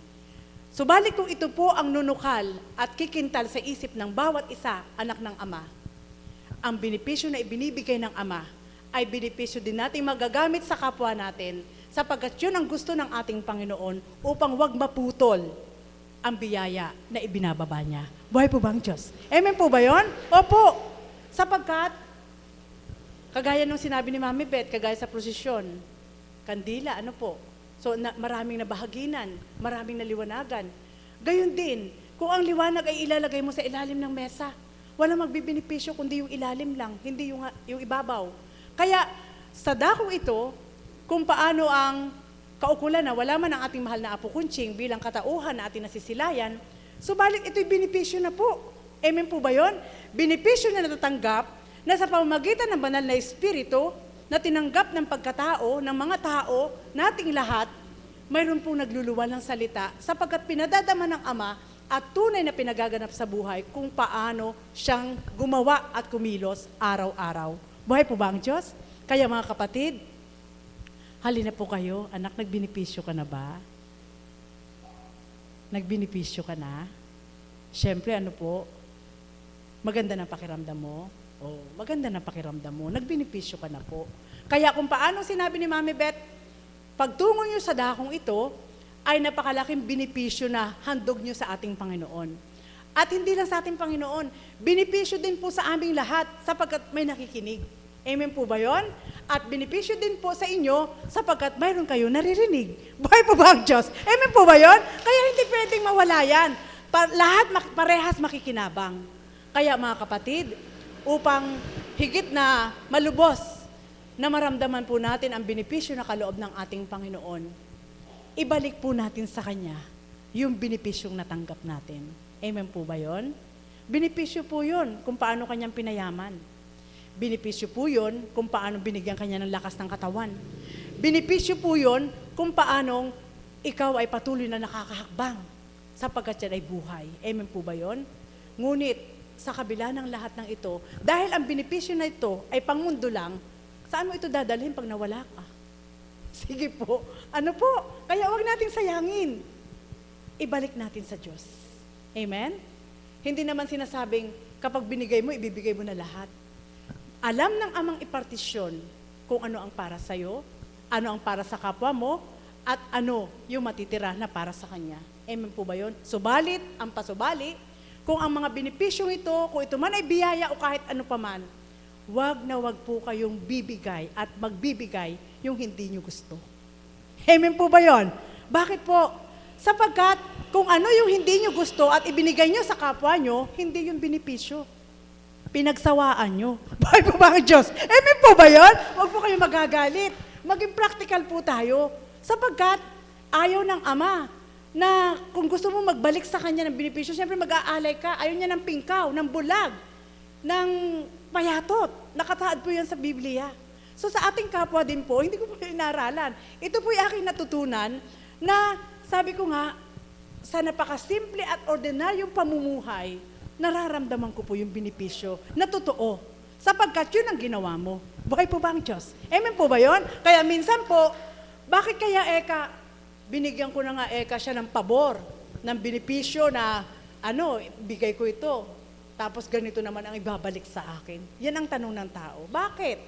Subalit kung ito po ang nunukal at kikintal sa isip ng bawat isa, anak ng Ama, ang benepisyo na ibinibigay ng Ama ay benepisyo din natin magagamit sa kapwa natin, sapagkat yun ang gusto ng ating Panginoon upang wag maputol ang biyaya na ibinababa niya. Buhay po ba ang Diyos? Amen po ba yun? Opo. Sapagkat, kagaya nung sinabi ni Mami Beth, kagaya sa prosesyon, kandila, ano po? So, maraming nabahaginan, maraming naliwanagan. Gayon din, kung ang liwanag ay ilalagay mo sa ilalim ng mesa, walang magbibenepisyo kundi yung ilalim lang, hindi yung ibabaw. Kaya, sa dakong ito, kung paano ang kaukulan na wala man ang ating mahal na Apo Kunching bilang katauhan na ating nasisilayan, subalit ito'y benepisyo na po. Amen po ba yun? Benepisyo na natatanggap na sa pamamagitan ng banal na Espiritu na tinanggap ng pagkatao ng mga tao nating lahat, mayroon pong nagluluwan ng salita sapagkat pinadadama ng Ama at tunay na pinagaganap sa buhay kung paano siyang gumawa at kumilos araw-araw. Buhay po ba ang Diyos? Kaya mga kapatid, halina po kayo, anak, nagbenepisyo ka na ba? Nagbenepisyo ka na? Siyempre, ano po, maganda na pakiramdam mo. Maganda na pakiramdam mo. Nagbenepisyo ka na po. Kaya kung paano sinabi ni Mami Beth, pagtungo nyo sa dakong ito, ay napakalaking benepisyo na handog nyo sa ating Panginoon. At hindi lang sa ating Panginoon, benepisyo din po sa aming lahat sapagkat may nakikinig. Amen po ba yun? At benepisyo din po sa inyo sapagkat mayroon kayo naririnig. Buhay po ba ang Diyos? Amen po ba yun? Kaya hindi pwedeng mawala yan. Lahat parehas makikinabang. Kaya mga kapatid, upang higit na malubos na maramdaman po natin ang benepisyo na kaloob ng ating Panginoon, ibalik po natin sa Kanya yung benepisyong natanggap natin. Amen po ba yun? Benepisyo po yun kung paano Kanyang pinayaman. Benepisyo po yun kung paano binigyan Kanya ng lakas ng katawan. Benepisyo po yun kung paanong ikaw ay patuloy na nakakahakbang sapagkat yan ay buhay. Amen po ba yun? Ngunit, sa kabila ng lahat ng ito, dahil ang benepisyo na ito ay pangmundo lang, saan mo ito dadalhin pag nawala ka? Sige po. Ano po? Kaya huwag nating sayangin. Ibalik natin sa Diyos. Amen? Hindi naman sinasabing, kapag binigay mo, ibibigay mo na lahat. alam ng amang ipartisyon kung ano ang para sa'yo, ano ang para sa kapwa mo, at ano yung matitira na para sa kanya. Amen po ba yun? Subalit, ang pasubali, kung ang mga benepisyong ito, kung ito man ay biyaya o kahit ano paman, wag na wag po kayong bibigay at magbibigay yung hindi nyo gusto. Amen po ba yun? Bakit po? Sapagkat kung ano yung hindi nyo gusto at ibinigay nyo sa kapwa nyo, hindi yung benepisyo. Pinagsawaan nyo. Bakit po ba ang Diyos? Amen po ba yun? Huwag po kayong magagalit. Maging practical po tayo. Sapagkat ayaw ng Ama na kung gusto mo magbalik sa Kanya ng benepisyo, siyempre mag-aalay ka. Ayaw niya ng pingkaw, ng bulag, ng payatot. Nakataad po yan sa Biblia. So sa ating kapwa din po, hindi ko po inaralan. Ito po yung aking natutunan na sabi ko nga, sa napakasimple at ordinaryong pamumuhay, nararamdaman ko po yung benepisyo na totoo. Sapagkat yun ang ginawa mo. Buhay po ba ang Diyos? Amen po ba yun? Kaya minsan po, bakit kaya binigyan ko na nga siya ng pabor, ng benepisyo na, bigay ko ito. Tapos ganito naman ang ibabalik sa akin. Yan ang tanong ng tao. Bakit?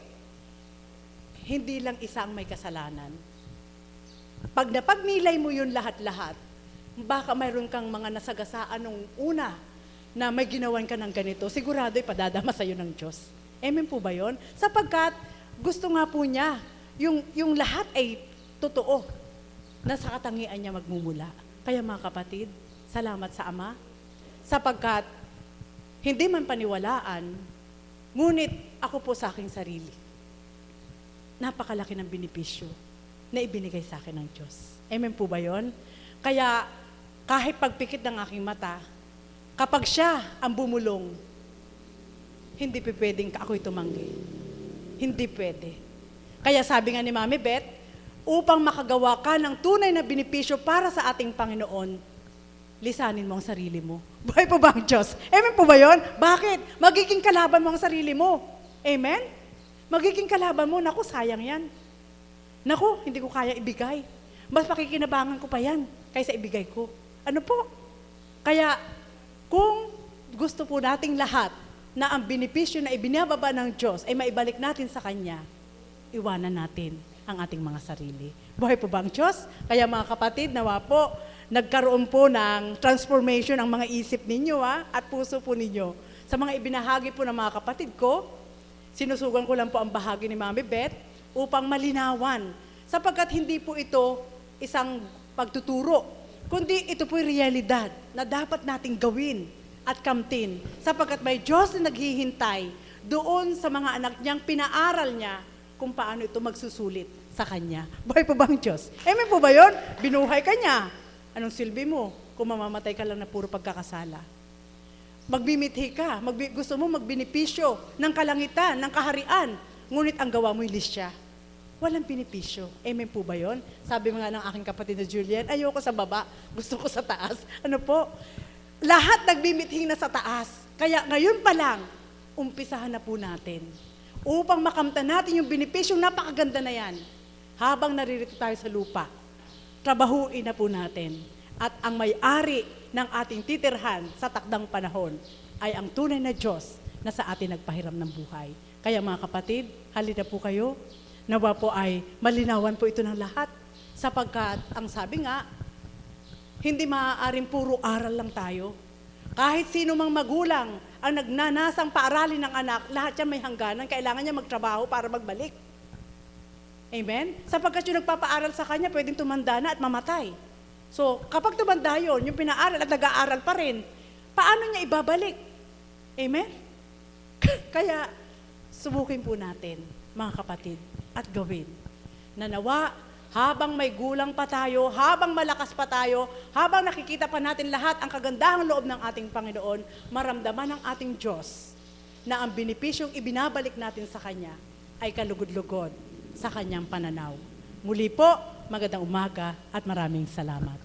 Hindi lang isa ang may kasalanan. Pag napagnilay mo yun lahat-lahat, baka mayroon kang mga nasagasaan nung una na may ginawan ka ng ganito, sigurado ipadadama sa'yo ng Diyos. Amen po ba yun? Sapagkat gusto nga po niya, yung lahat ay totoo na sa katangian niya magmumula. Kaya mga kapatid, salamat sa Ama, sapagkat hindi man paniwalaan, ngunit ako po sa aking sarili, napakalaki ng benepisyo na ibinigay sa akin ng Diyos. Amen po ba yun? Kaya kahit pagpikit ng aking mata, kapag siya ang bumulong, hindi pwedeng ako'y tumanggi. Hindi pwede. Kaya sabi nga ni Mami Beth, upang makagawa ka ng tunay na benepisyo para sa ating Panginoon, lisanin mo ang sarili mo. Buhay po ba ang Diyos? Amen po ba yun? Bakit? Magiging kalaban mo ang sarili mo. Amen? Magiging kalaban mo, naku, sayang yan. Naku, hindi ko kaya ibigay. Mas pakikinabangan ko pa yan kaysa ibigay ko. Ano po? Kaya, kung gusto po nating lahat na ang benepisyo na ibinababa ng Diyos ay maibalik natin sa Kanya, iwanan natin ang ating mga sarili. Buhay po ba ang Diyos? Kaya mga kapatid, nawa po, nagkaroon po ng transformation ang mga isip ninyo at puso po ninyo. Sa mga ibinahagi po ng mga kapatid ko, sinusugan ko lang po ang bahagi ni Mami Beth upang malinawan. Sapagkat hindi po ito isang pagtuturo, kundi ito po'y realidad na dapat nating gawin at kamtin. Sapagkat may Diyos na naghihintay doon sa mga anak niyang pinaaral niya kung paano ito magsusulit sa Kanya. Buhay po ba ang Diyos? Amen po ba yun? Binuhay ka niya. Anong silbi mo kung mamamatay ka lang na puro pagkakasala? Magbimithi ka, gusto mo magbenepisyo ng kalangitan, ng kaharian, ngunit ang gawa mo'y lisya. Walang benepisyo. Amen po ba yun? Sabi mga ng aking kapatid na Julian, ayoko sa baba, gusto ko sa taas. Ano po? Lahat nagbimithing na sa taas. Kaya ngayon pa lang, umpisahan na po natin. Upang makamtan natin yung benepisyong napakaganda na yan. Habang naririto tayo sa lupa, trabahuin na po natin. At ang may-ari ng ating titirhan sa takdang panahon ay ang tunay na Diyos na sa atin nagpahiram ng buhay. Kaya mga kapatid, halina po kayo. Nawa po ay malinawan po ito ng lahat. Sapagkat ang sabi nga, hindi maaaring puro aral lang tayo. Kahit sino mang magulang ang nagnanasang paaralin ng anak, lahat yan may hangganan, kailangan niya magtrabaho para magbalik. Amen? Sapagkat yung nagpapaaral sa kanya, pwedeng tumanda na at mamatay. So, kapag tumanda yun, yung pinaaral at nag-aaral pa rin, paano niya ibabalik? Amen? Kaya, subukin po natin, mga kapatid, at gawin. Na nawa, habang may gulang pa tayo, habang malakas pa tayo, habang nakikita pa natin lahat ang kagandahang loob ng ating Panginoon, maramdaman ng ating Diyos na ang benepisyong ibinabalik natin sa Kanya ay kalugod-lugod sa Kanyang pananaw. Muli po, magandang umaga at maraming salamat.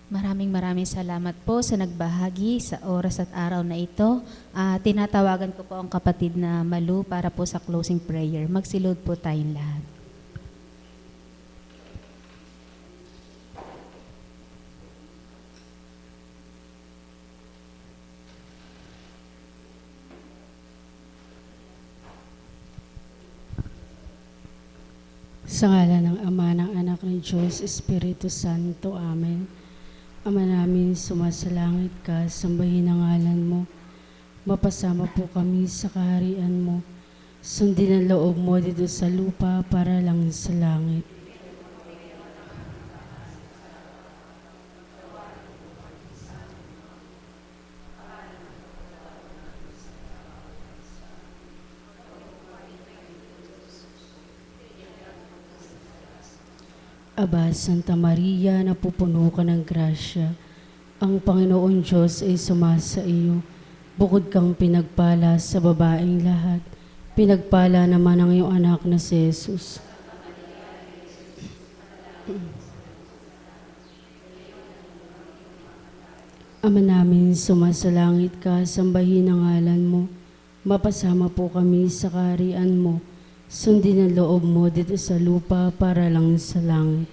Maraming salamat po sa nagbahagi sa oras at araw na ito. Tinatawagan ko po ang kapatid na Malu para po sa closing prayer. Magsilod po tayong lahat. Sa ngalan ng Ama, ng Anak, ng Diyos, Espiritu Santo. Amen. Ama namin, sumasalangit ka, sambahin ang ngalan mo. Mapasama po kami sa kaharian mo. Sundin ang loob mo dito sa lupa para lang sa langit. Aba, Santa Maria, napupuno ka ng grasya. Ang Panginoon Diyos ay sumasa iyo. Bukod kang pinagpala sa babaeng lahat, pinagpala naman ang iyong anak na si Jesus. Ama namin, sumasalangit ka, sambahin ang ngalan mo. Mapasama po kami sa kaharian mo. Sundin ang loob mo dito sa lupa para lang sa langit.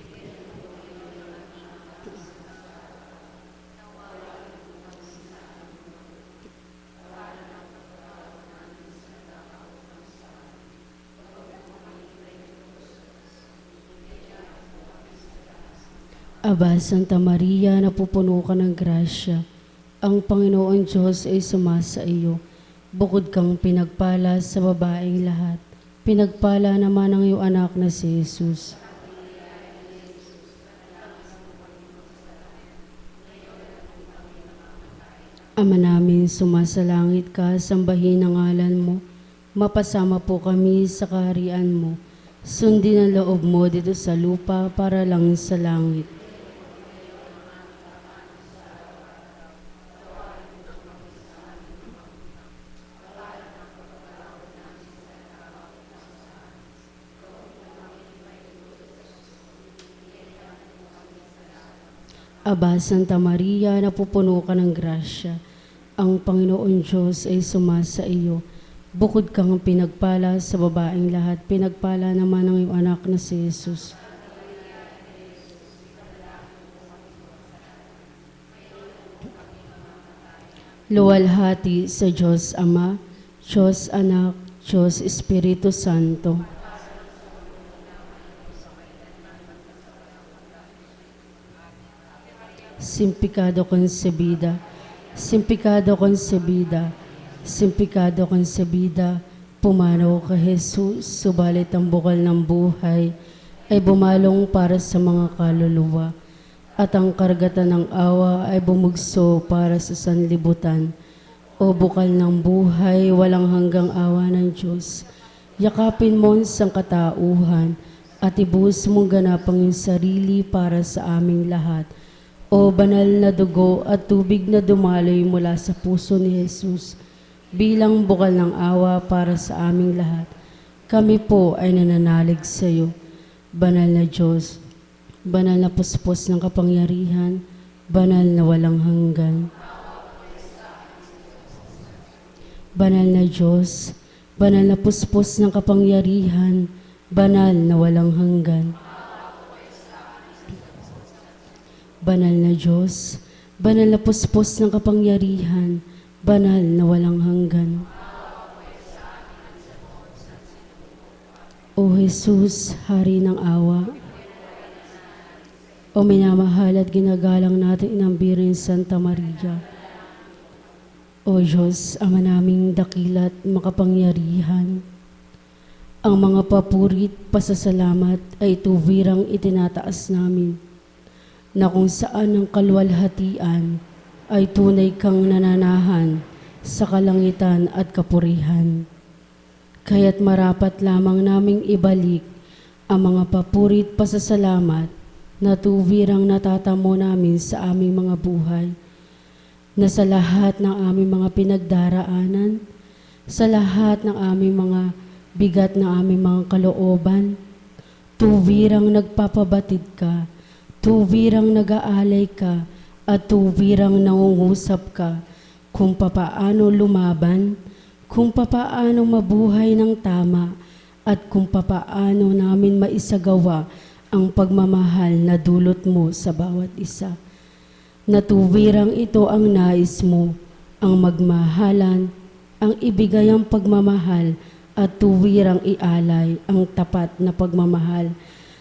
Aba, Santa Maria, napupuno ka ng grasya. Ang Panginoon Diyos ay sumasa iyo. Bukod kang pinagpala sa babaeng lahat, pinagpala naman ang iyong anak na si Jesus. Ama namin, sumasalangit ka, sambahin ang ngalan mo. Mapasama po kami sa kaharian mo. Sundin ang loob mo dito sa lupa para lang sa langit. Aba, Santa Maria, napupuno ka ng grasya. Ang Panginoon Diyos ay sumasa iyo. Bukod kang pinagpala sa babaeng lahat, pinagpala naman ang iyong anak na si Jesus. Luwalhati sa Diyos Ama, Diyos Anak, Diyos Espiritu Santo. Simpicado concebida, simpicado concebida, simpicado concebida, pumanaw ka Jesus, subalit ang bukal ng buhay ay bumalong para sa mga kaluluwa, at ang karagatan ng awa ay bumugso para sa sanlibutan. O bukal ng buhay, walang hanggang awa ng Diyos, yakapin mo ang sangkatauhan at ibuhos mong ganapang iyong sarili para sa aming lahat. O banal na dugo at tubig na dumaloy mula sa puso ni Jesus, bilang bukal ng awa para sa aming lahat, kami po ay nananalig sa iyo. Banal na Diyos, banal na puspos ng kapangyarihan, banal na walang hanggan. Banal na Diyos, banal na puspos ng kapangyarihan, banal na walang hanggan. Banal na Diyos, banal na puspos ng kapangyarihan, banal na walang hanggan. O Jesus, Hari ng awa, o minamahal at ginagalang natin ng Birhen Santa Maria, o Diyos, Ama naming dakilat makapangyarihan, ang mga papurit, pasasalamat ay tuwirang itinataas namin, na kung saan ang kaluwalhatian ay tunay kang nananahan sa kalangitan at kapurihan. Kaya't marapat lamang naming ibalik ang mga papurit pasasalamat na tuwirang natatamo namin sa aming mga buhay, na sa lahat ng aming mga pinagdaraanan, sa lahat ng aming mga bigat ng aming mga kalooban, tuwirang nagpapabatid ka, tuwirang nag-aalay ka, at tuwirang nangungusap ka kung papaano lumaban, kung papaano mabuhay ng tama, at kung papaano namin maisagawa ang pagmamahal na dulot mo sa bawat isa. Na tuwirang ito ang nais mo, ang magmahalan, ang ibigay ang pagmamahal, at tuwirang ialay ang tapat na pagmamahal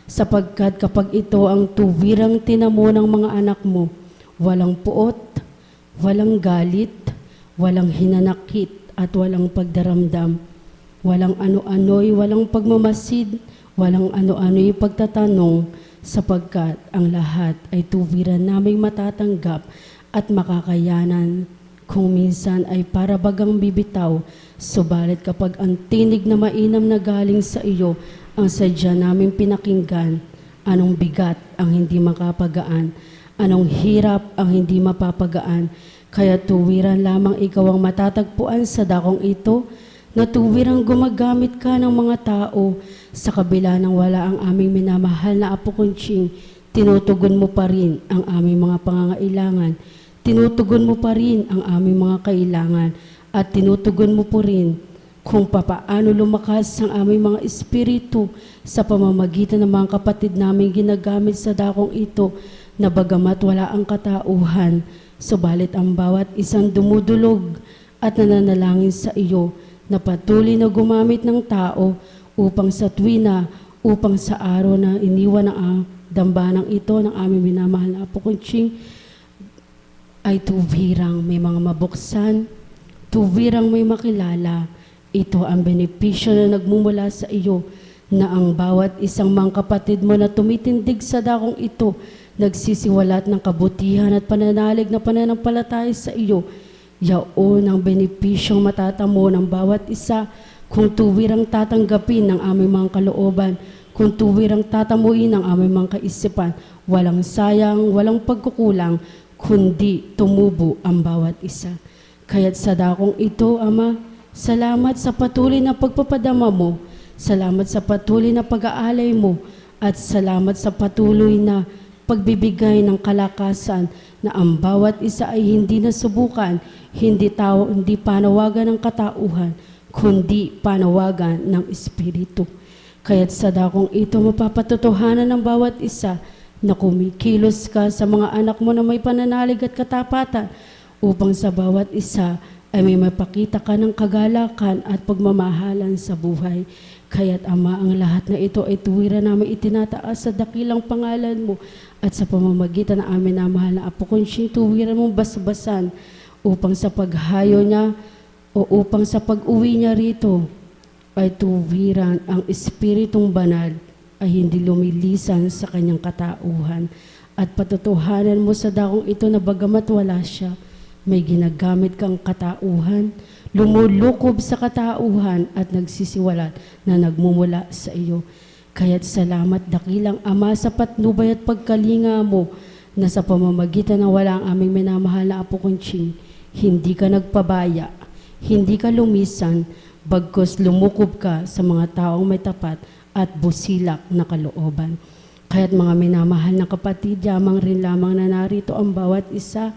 sapagkat kapag ito ang tuwirang tinamo ng mga anak mo, walang puot, walang galit, walang hinanakit at walang pagdaramdam, walang ano-ano'y, walang pagmamasid, walang ano-ano'y pagtatanong, sapagkat ang lahat ay tuwiran naming matatanggap at makakayanan. Kung minsan ay para bagang bibitaw, subalit kapag ang tinig na mainam na galing sa iyo ang sadya naming pinakinggan, anong bigat ang hindi makapagaan, anong hirap ang hindi mapapagaan, kaya tuwiran lamang ikaw ang matatagpuan sa dakong ito, na tuwirang gumagamit ka ng mga tao sa kabila ng wala ang aming minamahal na Apo Kunching, tinutugon mo pa rin ang aming mga pangangailangan, tinutugon mo pa rin ang aming mga kailangan, at tinutugon mo po rin kung papaano lumakas ang aming mga espiritu sa pamamagitan ng mga kapatid namin ginagamit sa dakong ito, na bagamat wala ang katauhan, subalit ang bawat isang dumudulog at nananalangin sa iyo, na patuloy na gumamit ng tao upang sa tuwina, upang sa araw na iniwan ng dambanang ito ng aming minamahal na Apo Kunching, ay tuwirang may mga mabuksan, tuwirang may makilala. Ito ang benepisyo na nagmumula sa iyo, na ang bawat isang mga kapatid mo na tumitindig sa dakong ito, nagsisiwalat ng kabutihan at pananalig na pananampalataya sa iyo. Yaon ang benepisyong matatamo ng bawat isa kung tuwirang tatanggapin ng aming mga kalooban, kung tuwirang tatamuin ng aming mga kaisipan. Walang sayang, walang pagkukulang, kundi tumubo ang bawat isa. Kaya't sa dakong ito, Ama, salamat sa patuloy na pagpapadama mo, salamat sa patuloy na pag-aalay mo, at salamat sa patuloy na pagbibigay ng kalakasan, na ang bawat isa ay hindi nasubukan, hindi panawagan ng katauhan, kundi panawagan ng Espiritu. Kaya't sa dakong ito mapapatotohanan ng bawat isa na kumikilos ka sa mga anak mo na may pananalig at katapatan, upang sa bawat isa ay may mapakita ka ng kagalakan at pagmamahalan sa buhay. Kaya't Ama, ang lahat na ito ay tuwiran namin itinataas sa dakilang pangalan mo, at sa pamamagitan ng amin na mahal na Apo Kunching, tuwiran mong basbasan upang sa paghayo niya o upang sa pag-uwi niya rito ay tuwiran ang Espiritong Banal ay hindi lumilisan sa kanyang katauhan, at patutuhanan mo sa dakong ito na bagamat wala siya, may ginagamit kang katauhan, lumulukob sa katauhan at nagsisiwalat na nagmumula sa iyo. Kaya't salamat dakilang Ama sa patnubay at pagkalinga mo, na sa pamamagitan ng wala ang aming minamahal na Apo Kunching, hindi ka nagpabaya, hindi ka lumisan, bagkus lumukob ka sa mga taong may tapat at busilak na kalooban. Kaya't mga minamahal na kapatid, yamang rin lamang na narito ang bawat isa,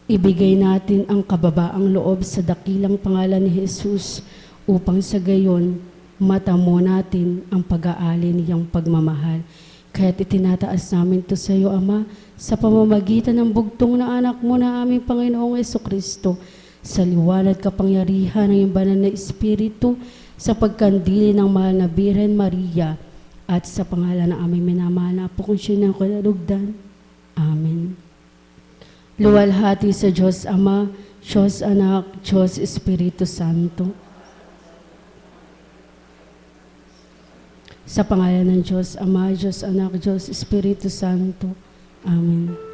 ibigay natin ang kababaang loob sa dakilang pangalan ni Jesus, upang sa gayon matamo natin ang pag-aali niyang pagmamahal. Kaya't itinataas namin ito sa iyo, Ama, sa pamamagitan ng bugtong na anak mo na aming Panginoong Jesucristo, sa liwanag kapangyarihan ng iyong banal na Espiritu, sa pagkandili ng mahal na Birhen Maria, at sa pangalan ng aming minamahal na Apo Kunching ng Kalugdan. Amen. Luwalhati sa Diyos Ama, Diyos Anak, Diyos Espiritu Santo. Sa pangalan ng Diyos Ama, Diyos Anak, Diyos Espiritu Santo. Amen.